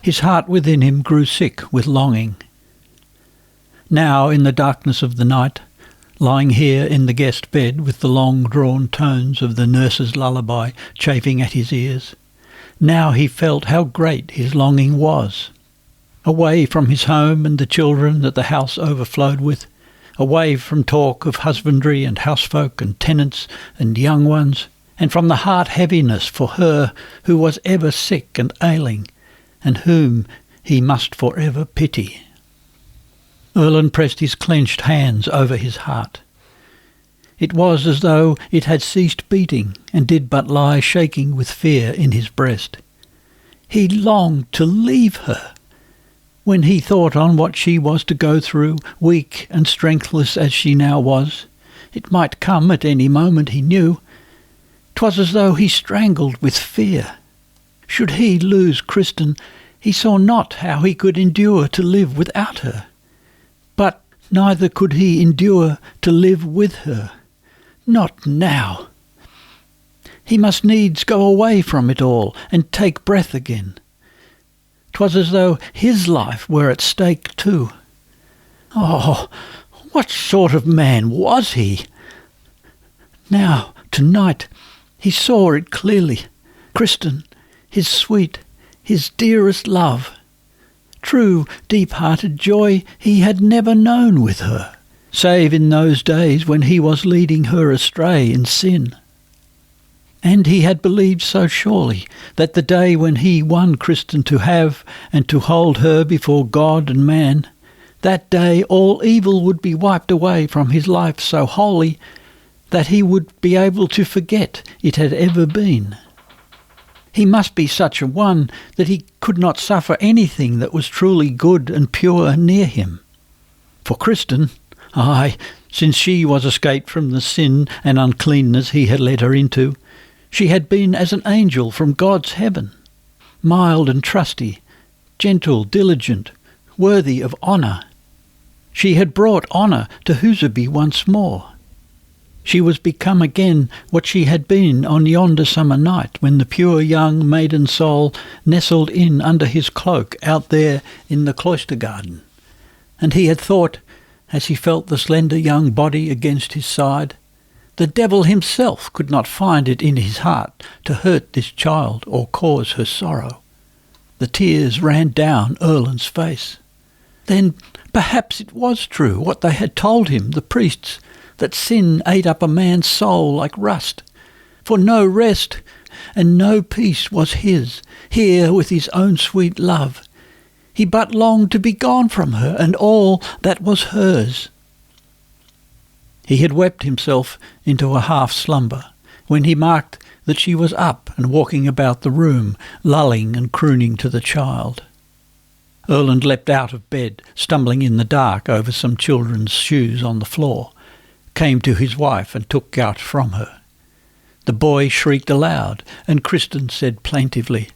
His heart within him grew sick with longing. Now, in the darkness of the night, lying here in the guest bed with the long-drawn tones of the nurse's lullaby chafing at his ears, now he felt how great his longing was. Away from his home and the children that the house overflowed with, away from talk of husbandry and housefolk and tenants and young ones, and from the heart-heaviness for her who was ever sick and ailing, and whom he must for ever pity. Erland pressed his clenched hands over his heart. It was as though it had ceased beating and did but lie shaking with fear in his breast. He longed to leave her. When he thought on what she was to go through, weak and strengthless as she now was, it might come at any moment, he knew. 'Twas as though he strangled with fear. Should he lose Kristin, he saw not how he could endure to live without her. But neither could he endure to live with her. Not now. He must needs go away from it all and take breath again. 'Twas as though his life were at stake too. Oh, what sort of man was he? Now, tonight, he saw it clearly. Kristin, his sweet, his dearest love. True, deep-hearted joy he had never known with her, save in those days when he was leading her astray in sin. And he had believed so surely that the day when he won Kristin to have and to hold her before God and man, that day all evil would be wiped away from his life so wholly that he would be able to forget it had ever been. He must be such a one that he could not suffer anything that was truly good and pure near him. For Kristin, aye, since she was escaped from the sin and uncleanness he had led her into, she had been as an angel from God's heaven, mild and trusty, gentle, diligent, worthy of honour. She had brought honour to Huseby once more. She was become again what she had been on yonder summer night when the pure young maiden soul nestled in under his cloak out there in the cloister garden. And he had thought, as he felt the slender young body against his side, the devil himself could not find it in his heart to hurt this child or cause her sorrow. The tears ran down Erland's face. Then perhaps it was true what they had told him, the priests, that sin ate up a man's soul like rust. For no rest and no peace was his, here with his own sweet love. He but longed to be gone from her and all that was hers. He had wept himself into a half-slumber when he marked that she was up and walking about the room, lulling and crooning to the child. Erland leapt out of bed, stumbling in the dark over some children's shoes on the floor, came to his wife and took out from her. The boy shrieked aloud, and Kristin said plaintively,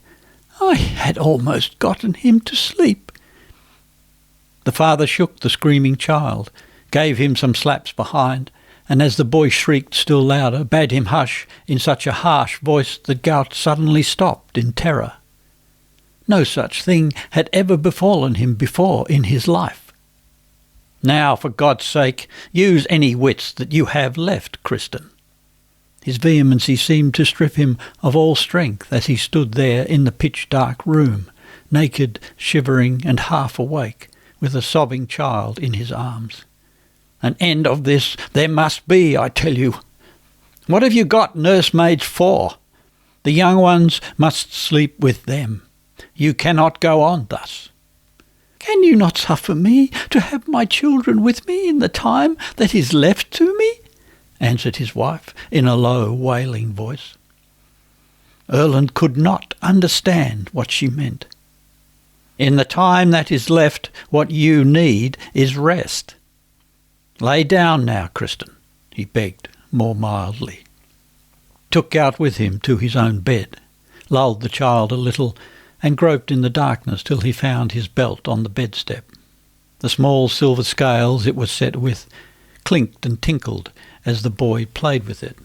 "I had almost gotten him to sleep." The father shook the screaming child, gave him some slaps behind, and as the boy shrieked still louder, bade him hush in such a harsh voice that Gout suddenly stopped in terror. No such thing had ever befallen him before in his life. "Now, for God's sake, use any wits that you have left, Kristin." His vehemency seemed to strip him of all strength as he stood there in the pitch-dark room, naked, shivering and half awake, with a sobbing child in his arms. "An end of this there must be, I tell you. What have you got nursemaids for? The young ones must sleep with them. You cannot go on thus." "Can you not suffer me to have my children with me in the time that is left to me?" answered his wife in a low, wailing voice. Erland could not understand what she meant. "In the time that is left, what you need is rest. Lay down now, Kristin," he begged more mildly. Took out with him to his own bed, lulled the child a little, and groped in the darkness till he found his belt on the bedstep. The small silver scales it was set with clinked and tinkled as the boy played with it.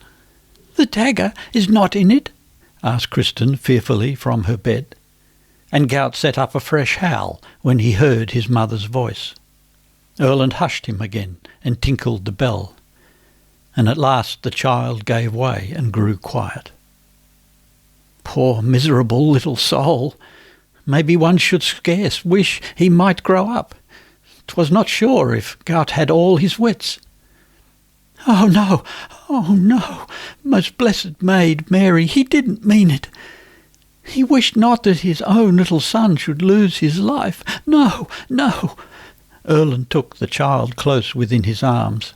"The dagger is not in it?" asked Kristin fearfully from her bed, and Gout set up a fresh howl when he heard his mother's voice. Erland hushed him again and tinkled the bell, and at last the child gave way and grew quiet. Poor miserable little soul! Maybe one should scarce wish he might grow up. 'Twas not sure if Gout had all his wits. "Oh no, most blessed Maid Mary, he didn't mean it. He wished not that his own little son should lose his life. No, no." Erland took the child close within his arms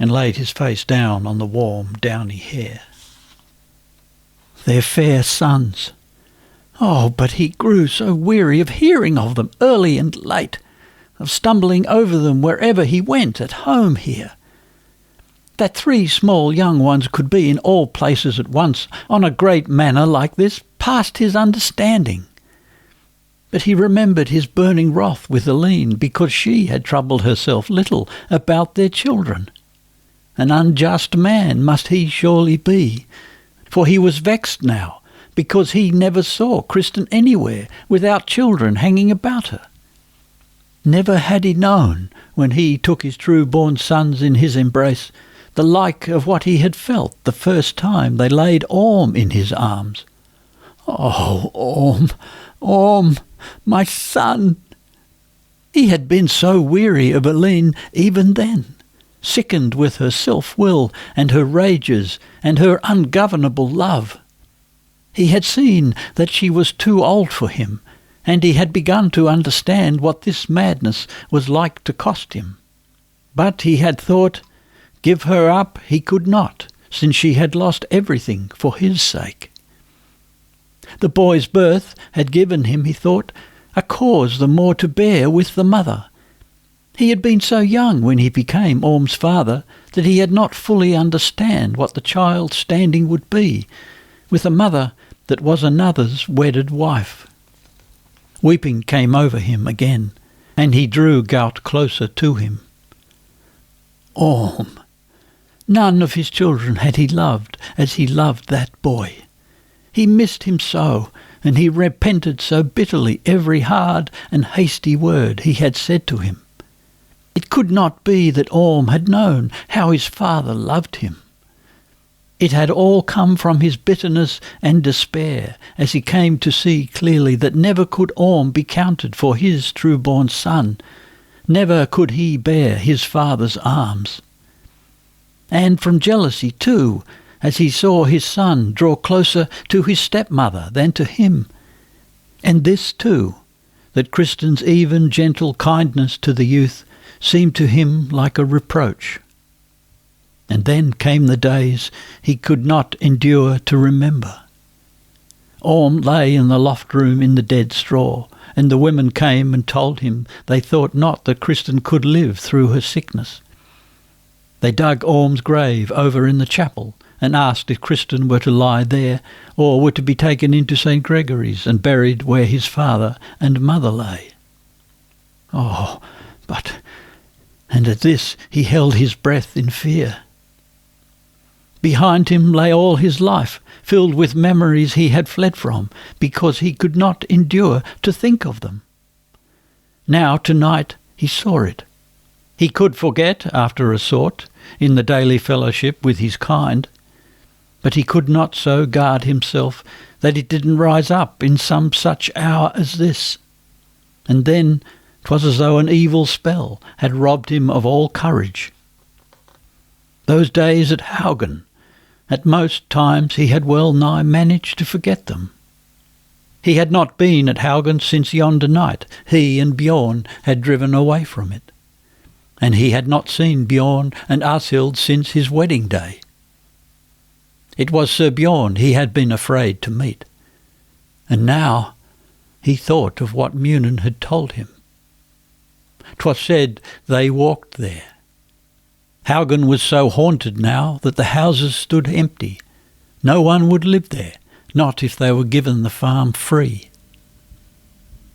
and laid his face down on the warm, downy hair. Their fair sons. Oh, but he grew so weary of hearing of them early and late, of stumbling over them wherever he went at home here. That 3 small young ones could be in all places at once on a great manor like this passed his understanding. But he remembered his burning wrath with Aline because she had troubled herself little about their children. An unjust man must he surely be, for he was vexed now because he never saw Kristin anywhere without children hanging about her. Never had he known, when he took his true-born sons in his embrace, the like of what he had felt the first time they laid Orm in his arms. "Oh, Orm, my son!" He had been so weary of Aline even then, sickened with her self-will and her rages and her ungovernable love. He had seen that she was too old for him, and he had begun to understand what this madness was like to cost him. But he had thought, give her up he could not, since she had lost everything for his sake. The boy's birth had given him, he thought, a cause the more to bear with the mother. He had been so young when he became Orm's father that he had not fully understand what the child's standing would be, with a mother that was another's wedded wife. Weeping came over him again, and he drew Gout closer to him. Orm! None of his children had he loved as he loved that boy. He missed him so, and he repented so bitterly every hard and hasty word he had said to him. It could not be that Orm had known how his father loved him. It had all come from his bitterness and despair, as he came to see clearly that never could Orm be counted for his true-born son, never could he bear his father's arms. And from jealousy too, as he saw his son draw closer to his stepmother than to him. And this too, that Kristin's even gentle kindness to the youth seemed to him like a reproach. And then came the days he could not endure to remember. Orm lay in the loft room in the dead straw, and the women came and told him they thought not that Kristin could live through her sickness. They dug Orm's grave over in the chapel and asked if Kristin were to lie there or were to be taken into St. Gregory's and buried where his father and mother lay. Oh, but... And at this he held his breath in fear. Behind him lay all his life, filled with memories he had fled from, because he could not endure to think of them. Now, tonight, he saw it. He could forget, after a sort, in the daily fellowship with his kind. But he could not so guard himself that it didn't rise up in some such hour as this. And then 'twas as though an evil spell had robbed him of all courage. Those days at Haugen, at most times he had well nigh managed to forget them. He had not been at Haugen since yonder night he and Bjorn had driven away from it, and he had not seen Bjorn and Askild since his wedding day. It was Sir Bjorn he had been afraid to meet, and now he thought of what Munin had told him. 'Twas said they walked there. Haugen was so haunted now that the houses stood empty. No one would live there, not if they were given the farm free.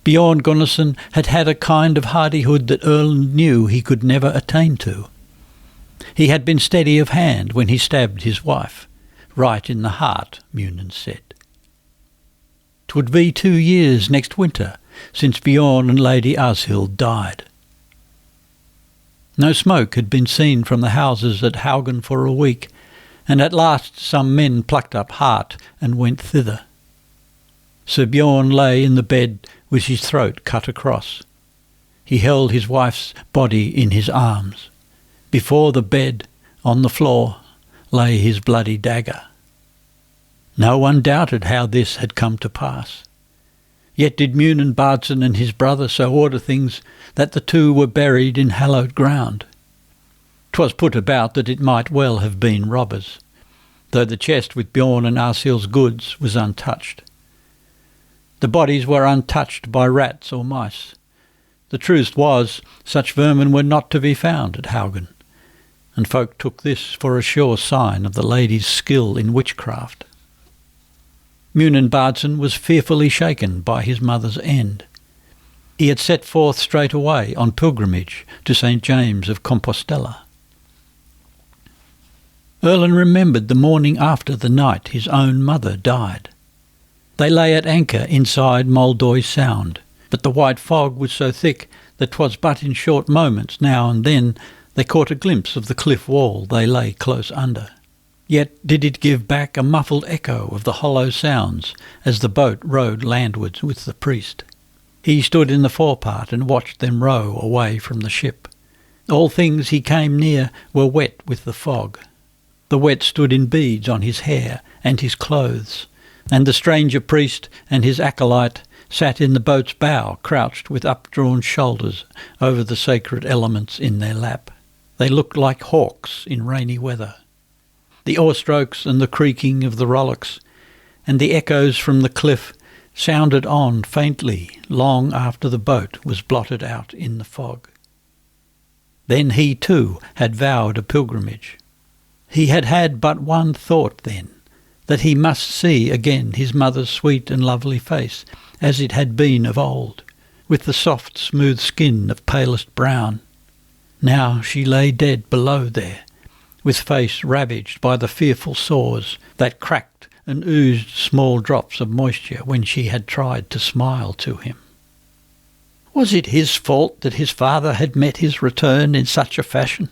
Bjorn Gunnarsson had had a kind of hardihood that Erland knew he could never attain to. He had been steady of hand when he stabbed his wife, right in the heart, Munin said. 'Twould be 2 years next winter since Bjorn and Lady Askild died. No smoke had been seen from the houses at Haugen for a week, and at last some men plucked up heart and went thither. Sir Bjorn lay in the bed with his throat cut across. He held his wife's body in his arms. Before the bed, on the floor, lay his bloody dagger. No one doubted how this had come to pass. Yet did Munin Bardson and his brother so order things that the two were buried in hallowed ground. 'Twas put about that it might well have been robbers, though the chest with Bjorn and Askild's goods was untouched. The bodies were untouched by rats or mice. The truth was, such vermin were not to be found at Haugen, and folk took this for a sure sign of the lady's skill in witchcraft. Munin Bardson was fearfully shaken by his mother's end. He had set forth straight away on pilgrimage to St. James of Compostela. Erland remembered the morning after the night his own mother died. They lay at anchor inside Moldoy Sound, but the white fog was so thick that 'twas but in short moments now and then they caught a glimpse of the cliff wall they lay close under. Yet did it give back a muffled echo of the hollow sounds as the boat rowed landwards with the priest. He stood in the forepart and watched them row away from the ship. All things he came near were wet with the fog. The wet stood in beads on his hair and his clothes, and the stranger priest and his acolyte sat in the boat's bow, crouched with updrawn shoulders over the sacred elements in their lap. They looked like hawks in rainy weather. The oar-strokes and the creaking of the rowlocks, and the echoes from the cliff sounded on faintly long after the boat was blotted out in the fog. Then he too had vowed a pilgrimage. He had had but one thought then, that he must see again his mother's sweet and lovely face as it had been of old, with the soft smooth skin of palest brown. Now she lay dead below there, with face ravaged by the fearful sores that cracked and oozed small drops of moisture when she had tried to smile to him. Was it his fault that his father had met his return in such a fashion,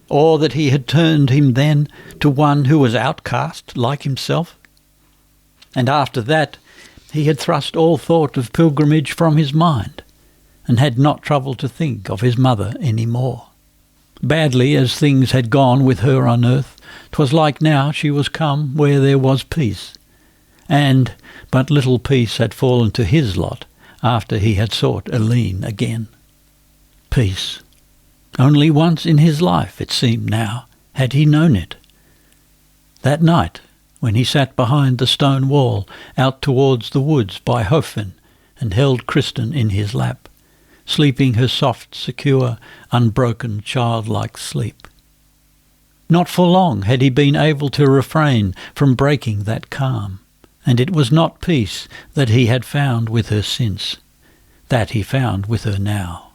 or that he had turned him then to one who was outcast like himself? And after that he had thrust all thought of pilgrimage from his mind, and had not troubled to think of his mother any more. Badly as things had gone with her on earth, 'twas like now she was come where there was peace, and but little peace had fallen to his lot after he had sought Eline again. Peace. Only once in his life, it seemed now, had he known it. That night, when he sat behind the stone wall out towards the woods by Hofen and held Kristin in his lap, sleeping her soft, secure, unbroken, childlike sleep. Not for long had he been able to refrain from breaking that calm, and it was not peace that he had found with her since. That he found with her now,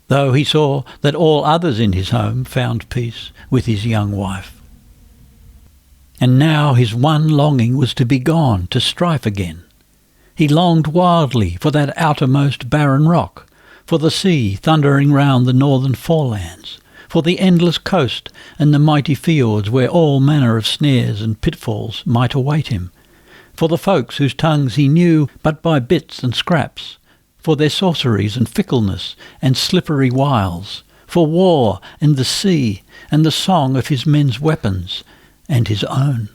though he saw that all others in his home found peace with his young wife. And now his one longing was to be gone, to strife again. He longed wildly for that outermost barren rock, for the sea thundering round the northern forelands, for the endless coast and the mighty fjords where all manner of snares and pitfalls might await him, for the folks whose tongues he knew but by bits and scraps, for their sorceries and fickleness and slippery wiles, for war and the sea and the song of his men's weapons and his own.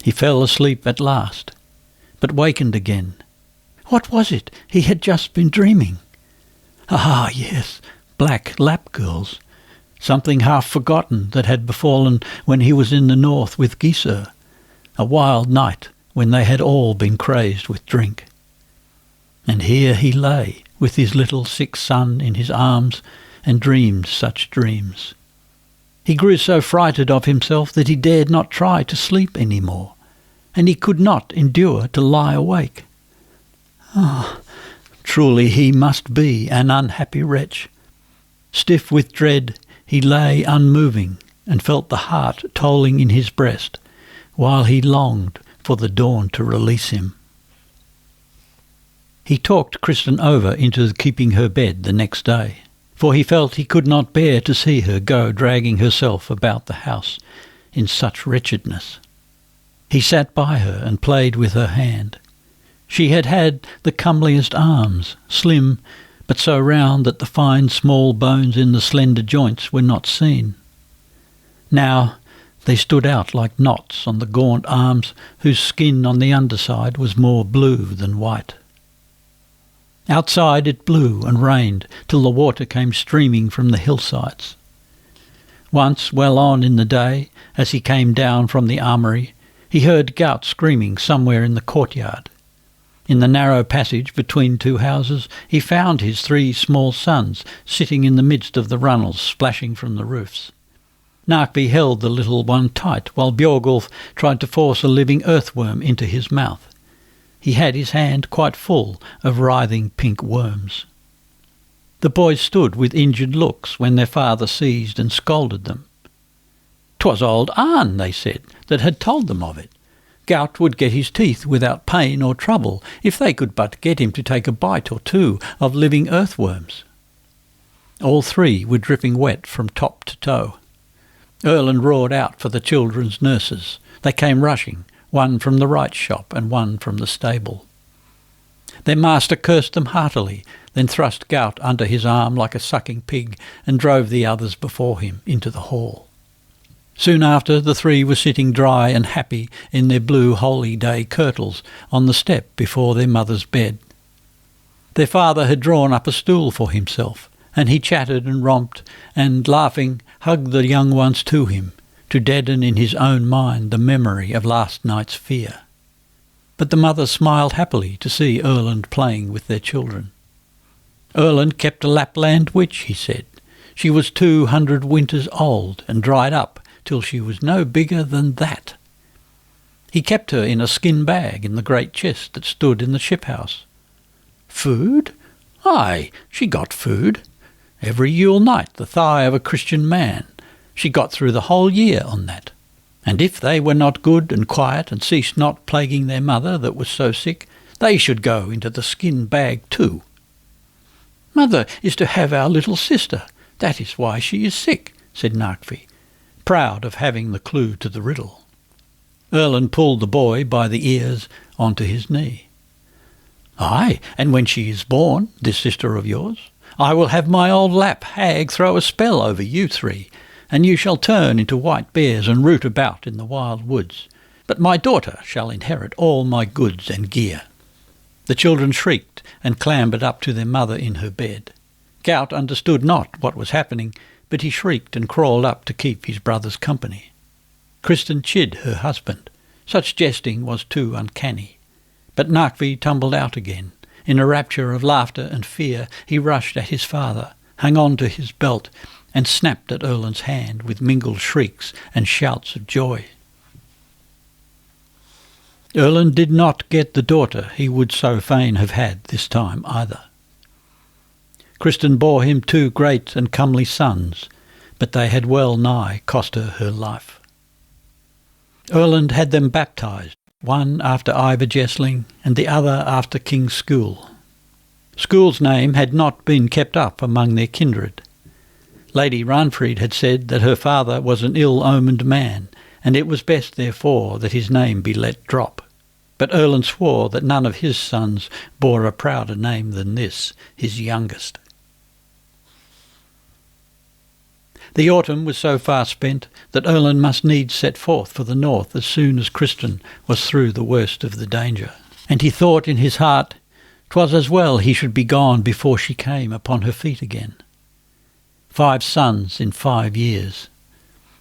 He fell asleep at last, but wakened again. What was it he had just been dreaming? Ah, yes, black lap girls, something half forgotten that had befallen when he was in the north with Gisør, a wild night when they had all been crazed with drink. And here he lay with his little sick son in his arms and dreamed such dreams. He grew so frightened of himself that he dared not try to sleep any more, and he could not endure to lie awake. Ah, truly he must be an unhappy wretch. Stiff with dread, he lay unmoving and felt the heart tolling in his breast, while he longed for the dawn to release him. He talked Kristin over into keeping her bed the next day, for he felt he could not bear to see her go dragging herself about the house in such wretchedness. He sat by her and played with her hand. She had had the comeliest arms, slim, but so round that the fine small bones in the slender joints were not seen. Now they stood out like knots on the gaunt arms whose skin on the underside was more blue than white. Outside it blew and rained till the water came streaming from the hillsides. Once, well on in the day, as he came down from the armoury, he heard Gout screaming somewhere in the courtyard. In the narrow passage between two houses he found his 3 small sons sitting in the midst of the runnels splashing from the roofs. Narkby held the little one tight while Björgulf tried to force a living earthworm into his mouth. He had his hand quite full of writhing pink worms. The boys stood with injured looks when their father seized and scolded them. 'Twas old Arne, they said, that had told them of it. Gout would get his teeth without pain or trouble if they could but get him to take a bite or two of living earthworms. All 3 were dripping wet from top to toe. Erland roared out for the children's nurses. They came rushing, one from the right shop and one from the stable. Their master cursed them heartily, then thrust Gout under his arm like a sucking pig and drove the others before him into the hall. Soon after, the 3 were sitting dry and happy in their blue holy day kirtles on the step before their mother's bed. Their father had drawn up a stool for himself, and he chatted and romped and, laughing, hugged the young ones to him, to deaden in his own mind the memory of last night's fear. But the mother smiled happily to see Erland playing with their children. Erland kept a Lapland witch, he said. She was 200 winters old and dried up till she was no bigger than that. He kept her in a skin bag in the great chest that stood in the ship house. Food? Aye, she got food. Every Yule night the thigh of a Christian man. She got through the whole year on that. And if they were not good and quiet and ceased not plaguing their mother that was so sick, they should go into the skin bag too. Mother is to have our little sister. That is why she is sick, said Narkby, proud of having the clue to the riddle. Erland pulled the boy by the ears onto his knee. Aye, and when she is born, this sister of yours, I will have my old Lap hag throw a spell over you 3, and you shall turn into white bears and root about in the wild woods. But my daughter shall inherit all my goods and gear. The children shrieked and clambered up to their mother in her bed. Gout understood not what was happening, but he shrieked and crawled up to keep his brother's company. Kristin chid her husband. Such jesting was too uncanny. But Narkby tumbled out again. In a rapture of laughter and fear he rushed at his father, hung on to his belt, and snapped at Erland's hand with mingled shrieks and shouts of joy. Erland did not get the daughter he would so fain have had this time either. Kristin bore him 2 great and comely sons, but they had well nigh cost her life. Erland had them baptised, one after Ivar Jesling and the other after King Skule. Skule's name had not been kept up among their kindred. Lady Ranfried had said that her father was an ill-omened man, and it was best, therefore, that his name be let drop. But Erland swore that none of his sons bore a prouder name than this, his youngest. The autumn was so far spent that Erland must needs set forth for the north as soon as Kristin was through the worst of the danger. And he thought in his heart 'twas as well he should be gone before she came upon her feet again. 5 sons in 5 years.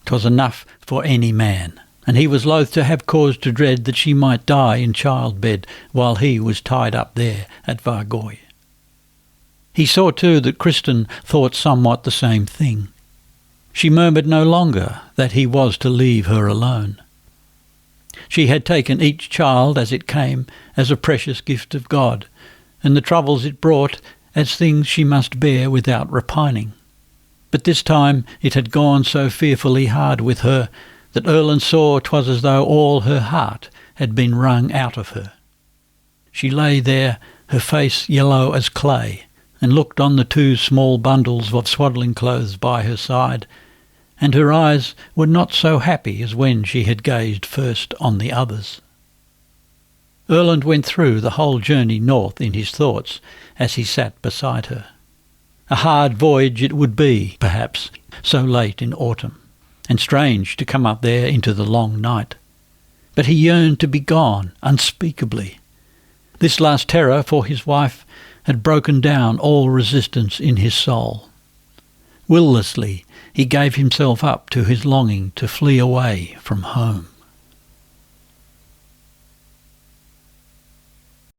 'Twas enough for any man, and he was loath to have cause to dread that she might die in childbed while he was tied up there at Vargoy. He saw too that Kristin thought somewhat the same thing. She murmured no longer that he was to leave her alone. She had taken each child as it came as a precious gift of God, and the troubles it brought as things she must bear without repining. But this time it had gone so fearfully hard with her that Erland saw 'twas as though all her heart had been wrung out of her. She lay there, her face yellow as clay, and looked on the 2 small bundles of swaddling clothes by her side, and her eyes were not so happy as when she had gazed first on the others. Erland went through the whole journey north in his thoughts as he sat beside her. A hard voyage it would be, perhaps, so late in autumn, and strange to come up there into the long night. But he yearned to be gone unspeakably. This last terror for his wife had broken down all resistance in his soul. Willlessly he gave himself up to his longing to flee away from home.